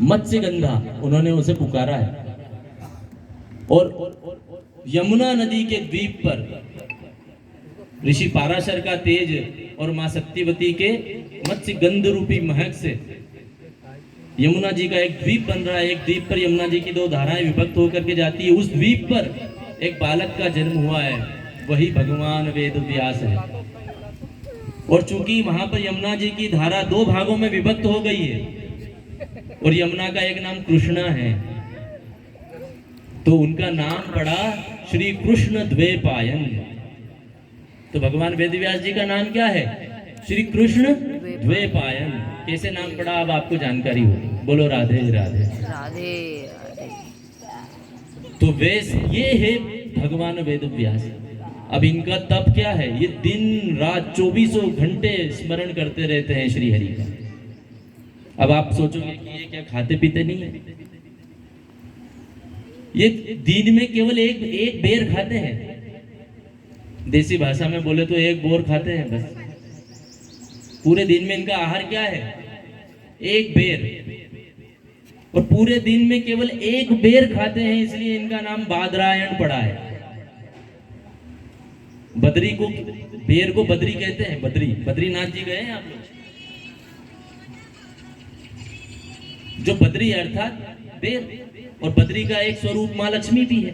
मत्स्य गंधा उन्होंने उसे पुकारा है। और यमुना नदी के द्वीप पर ऋषि पाराशर का तेज और मां सत्यवती के मत्स्य गंध रूपी महक से यमुना जी का एक द्वीप बन रहा है। एक द्वीप पर यमुना जी की 2 धाराएं विभक्त होकर के जाती है। उस द्वीप पर एक बालक का जन्म हुआ है, वही भगवान वेद व्यास है। और चूंकि वहां पर यमुना जी की धारा 2 भागों में विभक्त हो गई है, और यमुना का एक नाम कृष्णा है, तो उनका नाम पड़ा श्री कृष्ण द्वैपायन। तो भगवान वेद व्यास जी का नाम क्या है? श्री कृष्ण द्वैपायन। कैसे नाम पड़ा अब आपको जानकारी हो? बोलो राधे राधे राधे राधे। तो वैस ये है भगवान वेद व्यास। अब इनका तप क्या है? ये दिन रात 24 घंटे स्मरण करते रहते हैं श्री हरि का। अब आप सोचोगे कि ये क्या खाते पीते नहीं है? ये दिन में केवल एक बेर खाते हैं। देसी भाषा में बोले तो 1 बोर खाते हैं बस। पूरे दिन में इनका आहार क्या है? 1 बेर। और पूरे दिन में केवल 1 बेर खाते हैं, इसलिए इनका नाम बादरायण पड़ा है। बद्री को, बेर को बद्री कहते हैं। बद्रीनाथ जी गए हैं आप लोग? जो बद्री अर्थात बेर, और बद्री का एक स्वरूप माँ लक्ष्मी भी है।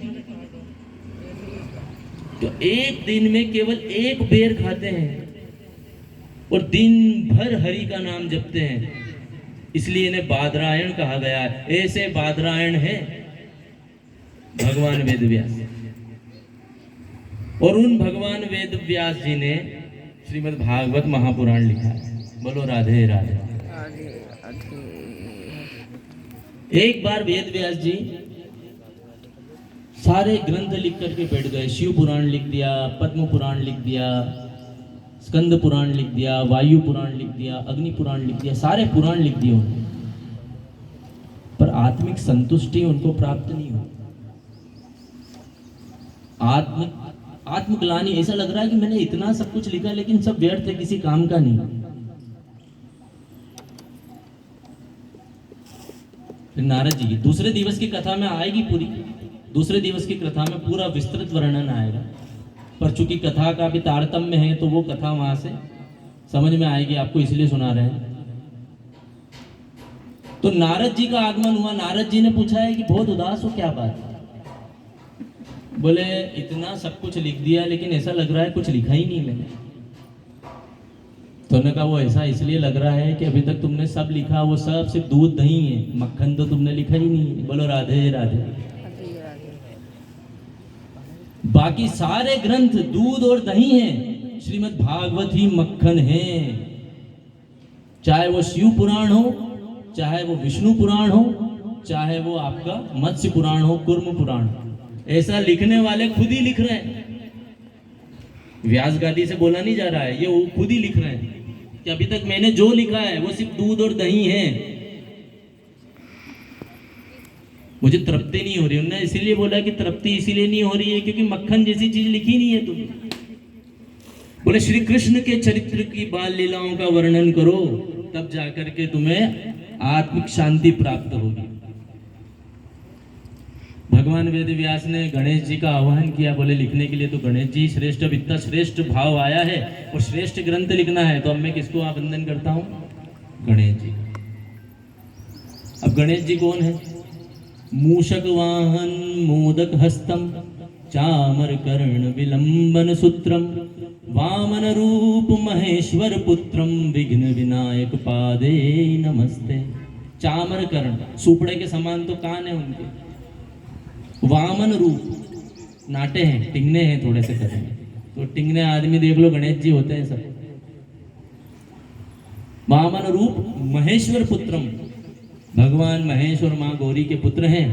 तो एक दिन में केवल एक बेर खाते हैं और दिन भर हरि का नाम जपते हैं, इसलिए इन्हें बादरायण कहा गया है। ऐसे बादरायण है भगवान वेद व्यास, और उन भगवान वेद व्यास जी ने श्रीमद् भागवत महापुराण लिखा है। बोलो राधे राधे। एक बार वेद व्यास जी सारे ग्रंथ लिख करके बैठ गए। शिव पुराण लिख दिया, पद्म पुराण लिख दिया, स्कंद पुराण लिख दिया, वायु पुराण लिख दिया, अग्नि पुराण लिख दिया, सारे पुराण लिख दिए उन्होंने, पर आत्मिक संतुष्टि उनको प्राप्त नहीं हुई। आत्मग्लानि, ऐसा लग रहा है कि मैंने इतना सब कुछ लिखा लेकिन सब व्यर्थ है, किसी काम का नहीं। फिर नारद जी की दूसरे दिवस की कथा में आएगी पूरी, दूसरे दिवस की कथा में पूरा विस्तृत वर्णन आएगा, पर चूंकि कथा का भी तारतम्य है तो वो कथा वहां से समझ में आएगी आपको, इसलिए सुना रहे हैं। तो नारद जी का आगमन हुआ। नारद जी ने पूछा है कि बहुत उदास हो, क्या बात? बोले इतना सब कुछ लिख दिया लेकिन ऐसा लग रहा है कुछ लिखा ही नहीं मैंने। तो उन्होंने कहा वो ऐसा इसलिए लग रहा है कि अभी तक तुमने सब लिखा, वो सब सिर्फ दूध दही है, मक्खन तो तुमने लिखा ही नहीं है। बोलो राधे राधे। बाकी सारे ग्रंथ दूध और दही हैं, श्रीमद् भागवत ही मक्खन है। चाहे वो शिव पुराण हो, चाहे वो विष्णु पुराण हो, चाहे वो आपका मत्स्य पुराण हो, कूर्म पुराण, ऐसा लिखने वाले खुद ही लिख रहे हैं। व्यास गादी से बोला नहीं जा रहा है, ये वो खुद ही लिख रहे हैं कि अभी तक मैंने जो लिखा है वो सिर्फ दूध और दही है, मुझे तृप्ति नहीं हो रही। उन्होंने इसीलिए बोला कि तृप्ति इसीलिए नहीं हो रही है क्योंकि मक्खन जैसी चीज लिखी नहीं है तुमने। बोले श्री कृष्ण के चरित्र की बाल लीलाओं का वर्णन करो, तब जाकर के तुम्हें आत्मिक शांति प्राप्त होगी। भगवान वेद व्यास ने गणेश जी का आह्वान किया, बोले लिखने के लिए तो गणेश जी श्रेष्ठ, अब इतना श्रेष्ठ भाव आया है और श्रेष्ठ ग्रंथ लिखना है, तो अब मैं किसको आबंधन करता हूं? गणेश जी। अब गणेश जी कौन है? मूषक वाहन मोदक हस्तम चामर कर्ण विलंबन सूत्रम वामन रूप महेश्वर पुत्रम विघ्न विनायक पादे नमस्ते। चामर कर्ण, सुपड़े के समान तो कान है उनके। वामन रूप, नाटे हैं, टिंगने हैं थोड़े से कर, तो टिंगने आदमी देख लो गणेश जी होते हैं सब। वामन रूप महेश्वर पुत्रम, भगवान महेश और मां गौरी के पुत्र हैं।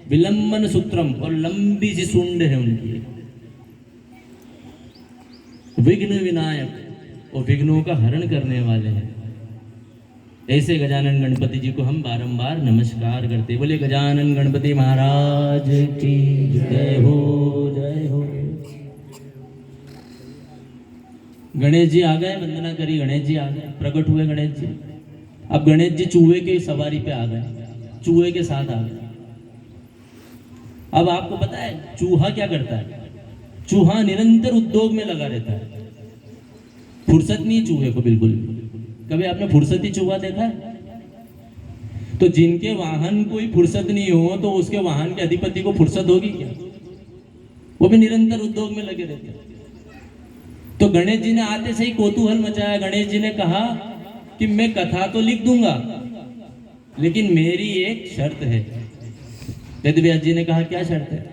विलंबन सूत्रम, और लंबी सी सूंड है उनकी। विघ्न विनायक, और विघ्नों का हरण करने वाले हैं। ऐसे गजानन गणपति जी को हम बारंबार नमस्कार करते। बोले गजानन गणपति महाराज की जय हो, जय हो। गणेश जी आ गए, वंदना करी, गणेश जी आ गए, प्रकट हुए गणेश जी। अब गणेश जी चूहे के सवारी पे आ गए, चूहे के साथ आ गए। अब आपको पता है चूहा क्या करता है? चूहा निरंतर उद्योग में लगा रहता है, फुर्सत नहीं चूहे को बिल्कुल। कभी आपने फुर्सती चूहा देखा है? तो जिनके वाहन कोई फुर्सत नहीं हो तो उसके वाहन के अधिपति को फुर्सत होगी क्या? वो भी निरंतर उद्योग में लगे रहते हैं। तो गणेश जी ने आते से ही कौतूहल मचाया। गणेश जी ने कहा कि मैं कथा तो लिख दूंगा लेकिन मेरी एक शर्त है। वेद व्यास जी ने कहा क्या शर्त है?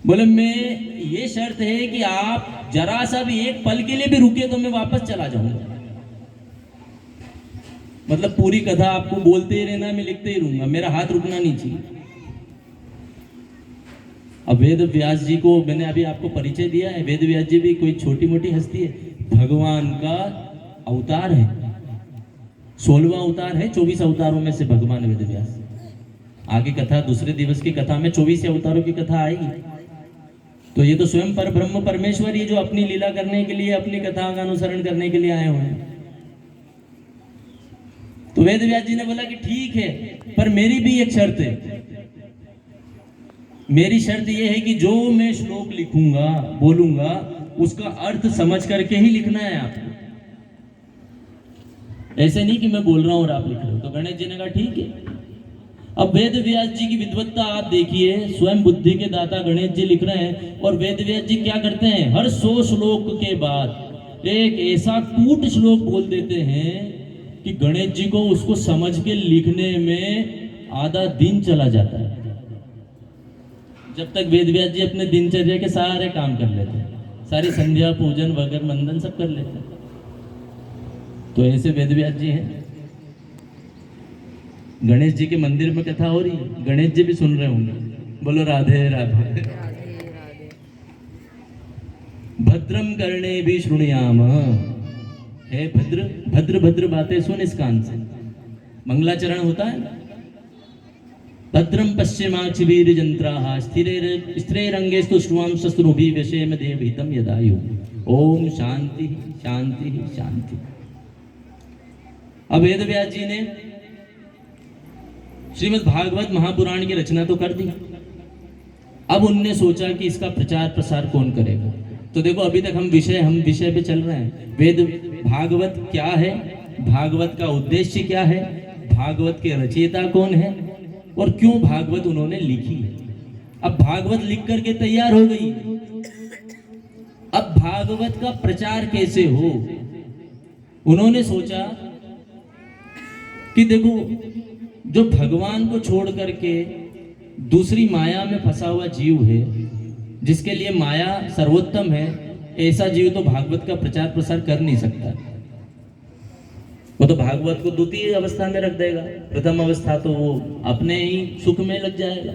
बोले मैं ये शर्त है कि आप जरा सा भी एक पल के लिए भी रुके तो मैं वापस चला जाऊंगा। मतलब पूरी कथा आपको बोलते ही रहना, मैं लिखते ही रहूंगा, मेरा हाथ रुकना नहीं चाहिए। अब वेद व्यास जी को मैंने अभी आपको परिचय दिया है। वेद व्यास जी भी कोई छोटी मोटी हस्ती है, भगवान का अवतार है। 16वां अवतार है 24 अवतारों में से भगवान वेद व्यास। आगे कथा, दूसरे दिवस की कथा में 24 अवतारों की कथा आएगी। तो ये तो स्वयं पर ब्रह्म परमेश्वर ही जो अपनी लीला करने के लिए, अपनी कथा का अनुसरण करने के लिए आए हुए हैं। तो वेद व्यास जी ने बोला कि ठीक है, पर मेरी भी एक शर्त है। मेरी शर्त यह है कि जो मैं श्लोक लिखूंगा, बोलूंगा, उसका अर्थ समझ करके ही लिखना है आपको। ऐसे नहीं कि मैं बोल रहा हूं और आप लिख रहे हो। तो गणेश जी ने कहा ठीक है। अब वेद व्यास जी की विद्वत्ता आप देखिए, स्वयं बुद्धि के दाता गणेश जी लिख रहे हैं, और वेद व्यास जी क्या करते हैं, हर 100 श्लोक के बाद एक ऐसा कूट श्लोक बोल देते हैं कि गणेश जी को उसको समझ के लिखने में आधा दिन चला जाता है, जब तक वेद व्यास जी अपने दिनचर्या के सारे काम कर लेते हैं, सारी संध्या पूजन वगैरह मंदन सब कर लेते हैं। तो ऐसे वेद व्यास जी हैं। गणेश जी के मंदिर में कथा हो रही है, गणेश जी भी सुन रहे होंगे, बोलो राधे राधे। भद्रम करणे भी श्रुणुयाम, हे भद्र भद्र भद्र बातें सुन इस कान से। मंगलाचरण होता है ना, भद्रम पश्चिमाक्षिवीर जंत्राः स्थिरैरंगेस्तु श्रुवां शस्त्रुभिः व्यशेम देवहितं यदायु। ओम शांति शांति शांति। अब वेद व्यास जी ने श्रीमद् भागवत महापुराण की रचना तो कर दी। अब उनने सोचा कि इसका प्रचार प्रसार कौन करेगा। तो देखो अभी तक हम विषय पे चल रहे हैं। वेद भागवत क्या है, भागवत का उद्देश्य क्या है, भागवत के रचयिता कौन है और क्यों भागवत उन्होंने लिखी है। अब भागवत लिख करके तैयार हो गई, अब भागवत का प्रचार कैसे हो। उन्होंने सोचा कि देखो, जो भगवान को छोड़ करके दूसरी माया में फंसा हुआ जीव है, जिसके लिए माया सर्वोत्तम है, ऐसा जीव तो भागवत का प्रचार प्रसार कर नहीं सकता। वो तो भागवत को द्वितीय अवस्था में रख देगा, प्रथम अवस्था तो वो अपने ही सुख में लग जाएगा।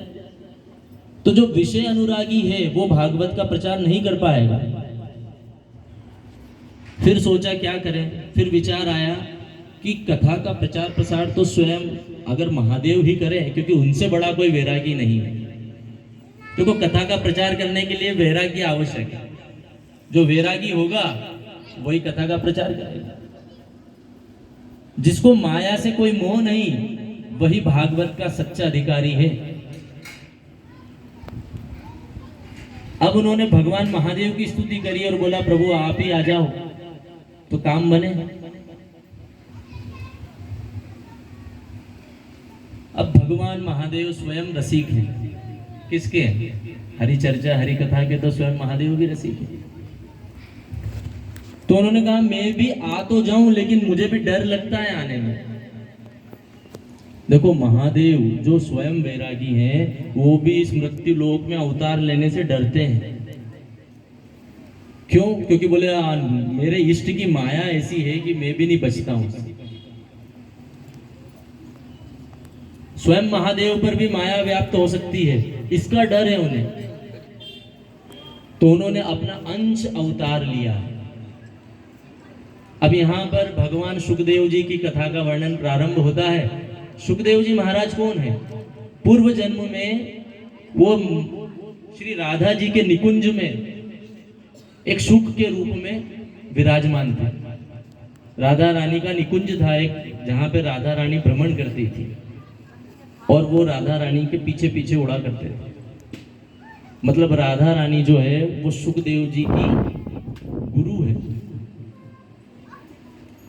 तो जो विषय अनुरागी है वो भागवत का प्रचार नहीं कर पाएगा। फिर सोचा क्या करें, फिर विचार आया कि कथा का प्रचार प्रसार तो स्वयं अगर महादेव ही करें, क्योंकि उनसे बड़ा कोई वैरागी नहीं है। देखो कथा का प्रचार करने के लिए वैरागी आवश्यक है, जो वैरागी होगा वही कथा का प्रचार करेगा। जिसको माया से कोई मोह नहीं, वही भागवत का सच्चा अधिकारी है। अब उन्होंने भगवान महादेव की स्तुति करी और बोला प्रभु आप ही आ जाओ तो काम बने। अब भगवान महादेव स्वयं रसिक हैं। किसके? हरि चर्चा हरि कथा के तो स्वयं महादेव भी रसिक हैं। तो उन्होंने कहा मैं भी आ तो जाऊं, लेकिन मुझे भी डर लगता है आने में। देखो महादेव जो स्वयं वैरागी हैं, वो भी इस मृत्यु लोक में अवतार लेने से डरते हैं। क्यों? क्योंकि बोले मेरे इष्ट की माया ऐसी है कि मैं भी नहीं बचता हूं। स्वयं महादेव पर भी माया व्याप्त हो सकती है, इसका डर है उन्हें। तो उन्होंने अपना अंश अवतार लिया। अब यहां पर भगवान सुखदेव जी की कथा का वर्णन प्रारंभ होता है। सुखदेव जी महाराज कौन है? पूर्व जन्म में वो श्री राधा जी के निकुंज में एक सुख के रूप में विराजमान थे। राधा रानी का निकुंज था एक, जहां पे राधा रानी भ्रमण करती थी और वो राधा रानी के पीछे पीछे उड़ा करते थे। मतलब राधा रानी जो है वो सुखदेव जी की गुरु है।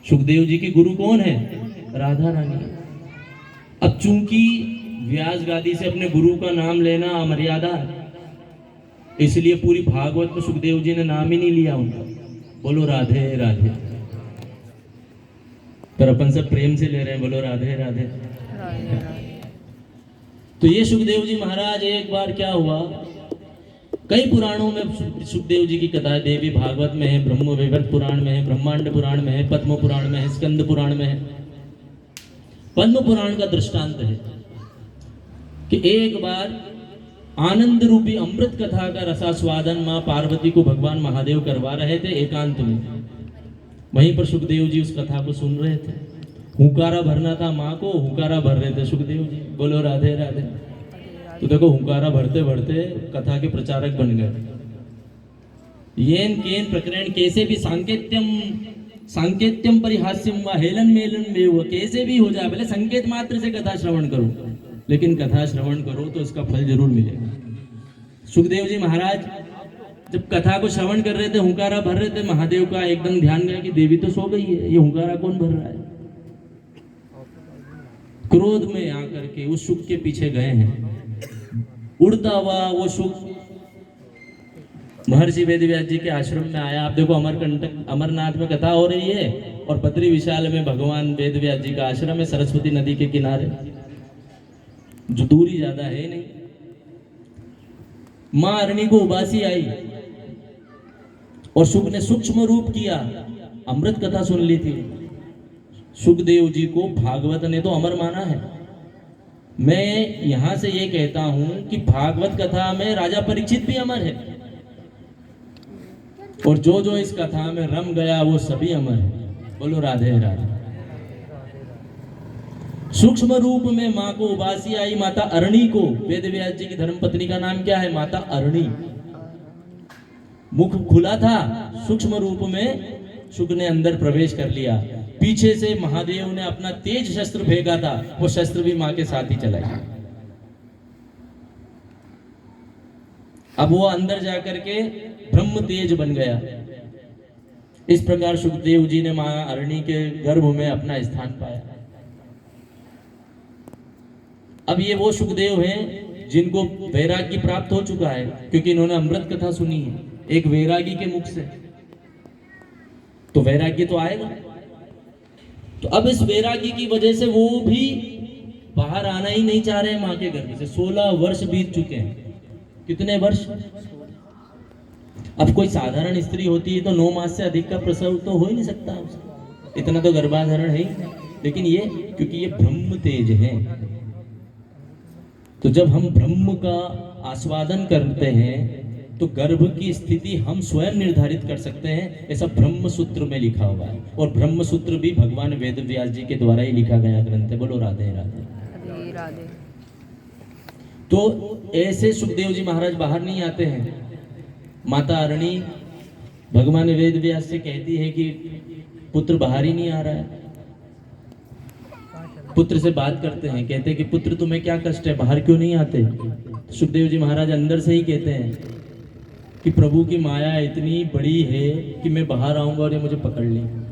सुखदेव जी की गुरु कौन है? राधा रानी। अब चूंकि व्यास गादी से अपने गुरु का नाम लेना अमर्यादा है, इसलिए पूरी भागवत में सुखदेव जी ने नाम ही नहीं लिया उनका। बोलो राधे राधे। पर अपन सब प्रेम से ले रहे हैं, बोलो राधे राधे। तो ये सुखदेव जी महाराज, एक बार क्या हुआ, कई पुराणों में सुखदेव जी की कथा है। देवी भागवत में है, ब्रह्म वैवर्त पुराण में है, ब्रह्मांड पुराण में है, पद्म पुराण में है, स्कंद पुराण में है। पद्म पुराण का दृष्टांत है कि एक बार आनंद रूपी अमृत कथा का रसास्वादन मां पार्वती को भगवान महादेव करवा रहे थे एकांत में। वहीं पर सुखदेव जी उस कथा को सुन रहे थे। हुंकारा भरना था माँ को, हुंकारा भर रहे थे सुखदेव जी। बोलो राधे राधे। तो देखो हुंकारा भरते भरते कथा के प्रचारक बन गए। येन केन प्रकरण कैसे भी सांकेत्यम परिहास्यम व हेलन मेलन में वो कैसे भी हो जाए, पहले संकेत मात्र से कथा श्रवण करो, लेकिन कथा श्रवण करो तो इसका फल जरूर मिलेगा। सुखदेव जी महाराज जब कथा को श्रवण कर रहे थे, हुंकारा भर रहे थे, महादेव का एकदम ध्यान गया कि देवी तो सो गई है, ये हुंकारा कौन भर रहा है। क्रोध में आकर के उस शुक के पीछे गए हैं। उड़ता हुआ वो शुक महर्षि वेदव्यास जी के आश्रम में आया। आप देखो अमरकंटक अमरनाथ में कथा हो रही है और बद्री विशाल में भगवान वेदव्यास जी का आश्रम है, सरस्वती नदी के किनारे, जो दूरी ज्यादा है नहीं। मां अरणी को उबासी आई और शुक ने सूक्ष्म रूप किया। अमृत कथा सुन ली थी। सुखदेव जी को भागवत ने तो अमर माना है। मैं यहां से ये कहता हूं कि भागवत कथा में राजा परीक्षित भी अमर है, और जो जो इस कथा में रम गया वो सभी अमर है। बोलो राधे राधे। सूक्ष्म रूप में मां को उबासी आई, माता अरणी को। वेदव्यास जी की धर्मपत्नी का नाम क्या है? माता अरणी। मुख खुला था, सूक्ष्म रूप में शुक ने अंदर प्रवेश कर लिया। पीछे से महादेव ने अपना तेज शस्त्र फेंका था, वो शस्त्र भी मां के साथ ही चला गया। अब वो अंदर जाकर के ब्रह्म तेज बन गया। इस प्रकार सुखदेव जी ने मां अरणी के गर्भ में अपना स्थान पाया। अब ये वो सुखदेव हैं जिनको वैराग्य प्राप्त हो चुका है, क्योंकि इन्होंने अमृत कथा सुनी है एक वैरागी के मुख से, तो वैराग्य तो आएगा। तो अब इस वैरागी की वजह से वो भी बाहर आना ही नहीं चाह रहे मां के गर्भ से। 16 वर्ष बीत चुके हैं। कितने वर्ष? अब कोई साधारण स्त्री होती है तो 9 मास से अधिक का प्रसव तो हो ही नहीं सकता उसका, इतना तो गर्भाधारण है ही नहीं। लेकिन ये क्योंकि ये ब्रह्म तेज है, तो जब हम ब्रह्म का आस्वादन करते हैं तो गर्भ की स्थिति हम स्वयं निर्धारित कर सकते हैं, ऐसा ब्रह्म सूत्र में लिखा हुआ है। और ब्रह्म सूत्र भी भगवान वेदव्यास जी के द्वारा ही लिखा गया ग्रंथ है। बोलो राधे राधे राधे। तो ऐसे सुखदेव जी महाराज बाहर नहीं आते हैं। माता अरणी भगवान वेदव्यास से कहती है कि पुत्र बाहर ही नहीं आ रहा है। पुत्र से बात करते हैं, कहते हैं कि पुत्र तुम्हें क्या कष्ट है, बाहर क्यों नहीं आते? सुखदेव जी महाराज अंदर से ही कहते हैं कि प्रभु की माया इतनी बड़ी है कि मैं बाहर आऊंगा और ये मुझे पकड़ लेंगे।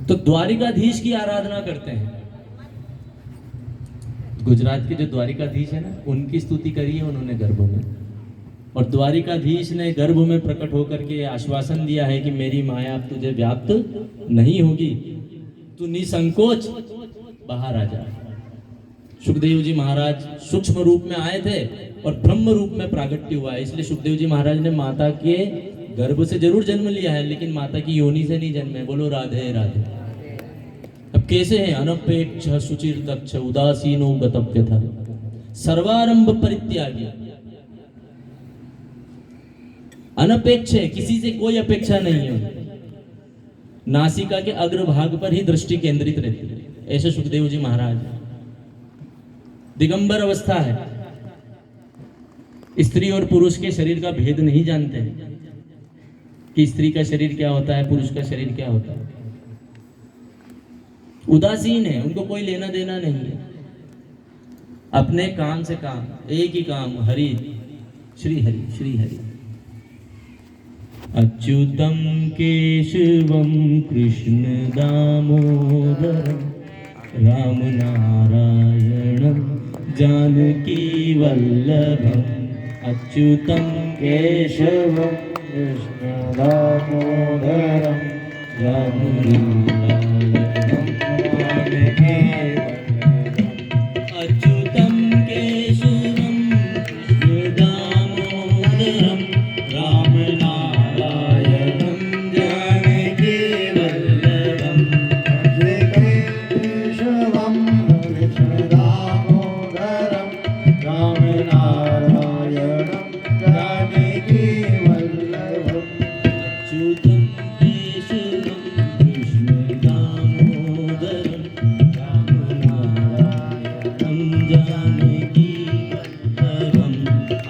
तो द्वारिकाधीश की आराधना करते हैं। गुजरात के जो द्वारिकाधीश है ना, उनकी स्तुति करी है उन्होंने गर्भ में। और द्वारिकाधीश ने गर्भ में प्रकट होकर के आश्वासन दिया है कि मेरी माया अब तुझे व्याप्त नहीं होगी, तू निसंकोच बाहर आ जा। सुखदेव जी महाराज सूक्ष्म रूप में आए थे और ब्रह्म रूप में प्रागट्य हुआ है, इसलिए सुखदेव जी महाराज ने माता के गर्भ से जरूर जन्म लिया है, लेकिन माता की योनि से नहीं जन्मे। बोलो राधे राधे। अब कैसे हैं? अनपेक्ष सुचिर दक्ष उदासीनो गतव्य था सर्वारंभ परित्यागी। अनपेक्ष है, किसी से कोई अपेक्षा नहीं है। नासिका के अग्रभाग पर ही दृष्टि केंद्रित रहती है, ऐसे सुखदेव जी महाराज। दिगंबर अवस्था है, स्त्री और पुरुष के शरीर का भेद नहीं जानते कि स्त्री का शरीर क्या होता है, पुरुष का शरीर क्या होता है। उदासीन है, उनको कोई लेना देना नहीं है। अपने काम से काम, एक ही काम, हरि श्री हरि श्री हरि। अच्युतम केशवम कृष्ण दामोदरम राम नारायणम जानकी वल्लभम। अच्युतम केशवं कृष्ण दामोदरं जानकी वल्लभं जानकी वल्लभं। अच्युतम केशवम कृष्ण दामोदरम राम नारायणम जानकी वल्लभम। केशवं कृष्ण दामोदरं राम नारायणं जानकी वल्लभम्। अच्युतम केशवम कृष्ण दामोदरम राम नारायणम जानकी वल्लभम।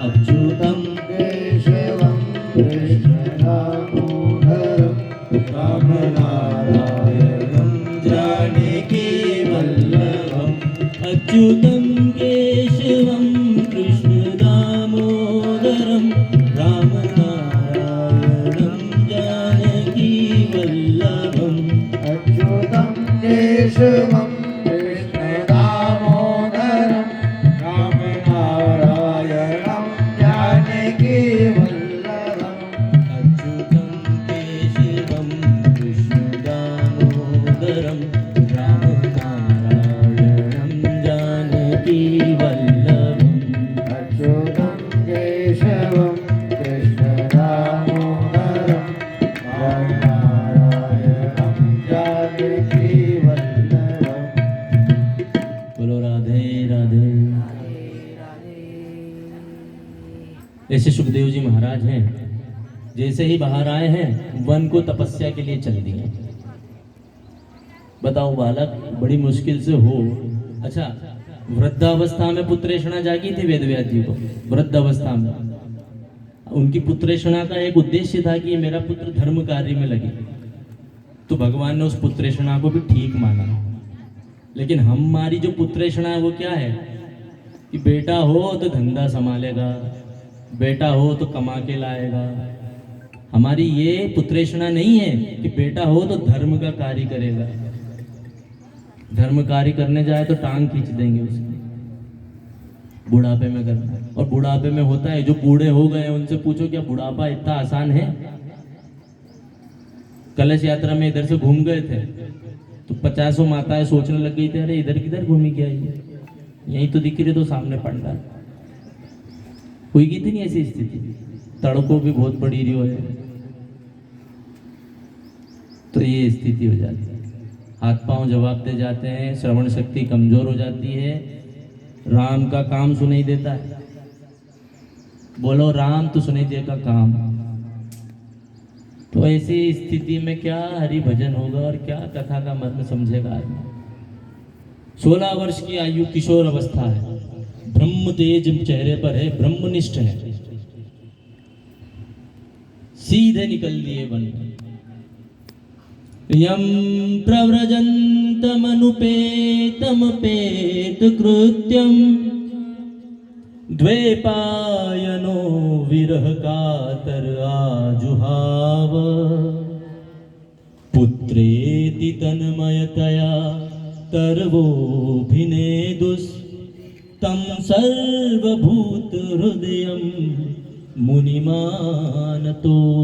अच्युतम केशवं कृष्ण दामोदरं राम नारायणं जानकी वल्लभम्। अच्युतम केशवम कृष्ण दामोदरम राम नारायणम जानकी वल्लभम। अच्युतं केशवं जैसे सुखदेव जी महाराज हैं, जैसे ही बाहर आए हैं वन को तपस्या के लिए चल दिए। बताओ बालक बड़ी मुश्किल से हो। अच्छा, वृद्धावस्था में पुत्रेषणा जागी थी वेदव्यास जी को। वृद्धावस्था में उनकी पुत्रेषणा का एक उद्देश्य था कि मेरा पुत्र धर्म कार्य में लगे, तो भगवान ने उस पुत्रेषणा को भी ठीक माना। लेकिन हमारी जो पुत्रेषणा है वो क्या है कि बेटा हो तो धंधा संभालेगा, बेटा हो तो कमा के लाएगा। हमारी ये पुत्रेषणा नहीं है कि बेटा हो तो धर्म का कार्य करेगा। धर्म कार्य करने जाए तो टांग खींच देंगे उसकी, बुढ़ापे में करना है। और बुढ़ापे में होता है, जो बूढ़े हो गए उनसे पूछो क्या बुढ़ापा इतना आसान है? कलश यात्रा में इधर से घूम गए थे तो 50 माताएं सोचने लग गई थी, अरे इधर किधर घूमी क्या ये, यही तो दिख रही तो सामने पंडा। हुई की थी नहीं ऐसी स्थिति, तड़कों भी बहुत बड़ी रही है, तो ये स्थिति हो जाती है। हाथ पांव जवाब दे जाते हैं, श्रवण शक्ति कमजोर हो जाती है, राम का काम सुनाई देता है। बोलो राम तो सुनाई देगा काम। तो ऐसी स्थिति में क्या हरि भजन होगा और क्या कथा का मर्म समझेगा आदमी। 16 वर्ष की आयु किशोर अवस्था है, ब्रह्म तेज चेहरे पर है, ब्रह्मनिष्ठ है, सीधे निकल दिए वन में। यम प्रव्रजन्तमनुपेतमपेत कृत्यम द्वैपायनो विरह कातर आजुहाव पुत्रेति तन्मयतया तर्वोऽभिनेदुस् तं सर्वभूत हृदयं मुनिमानतो।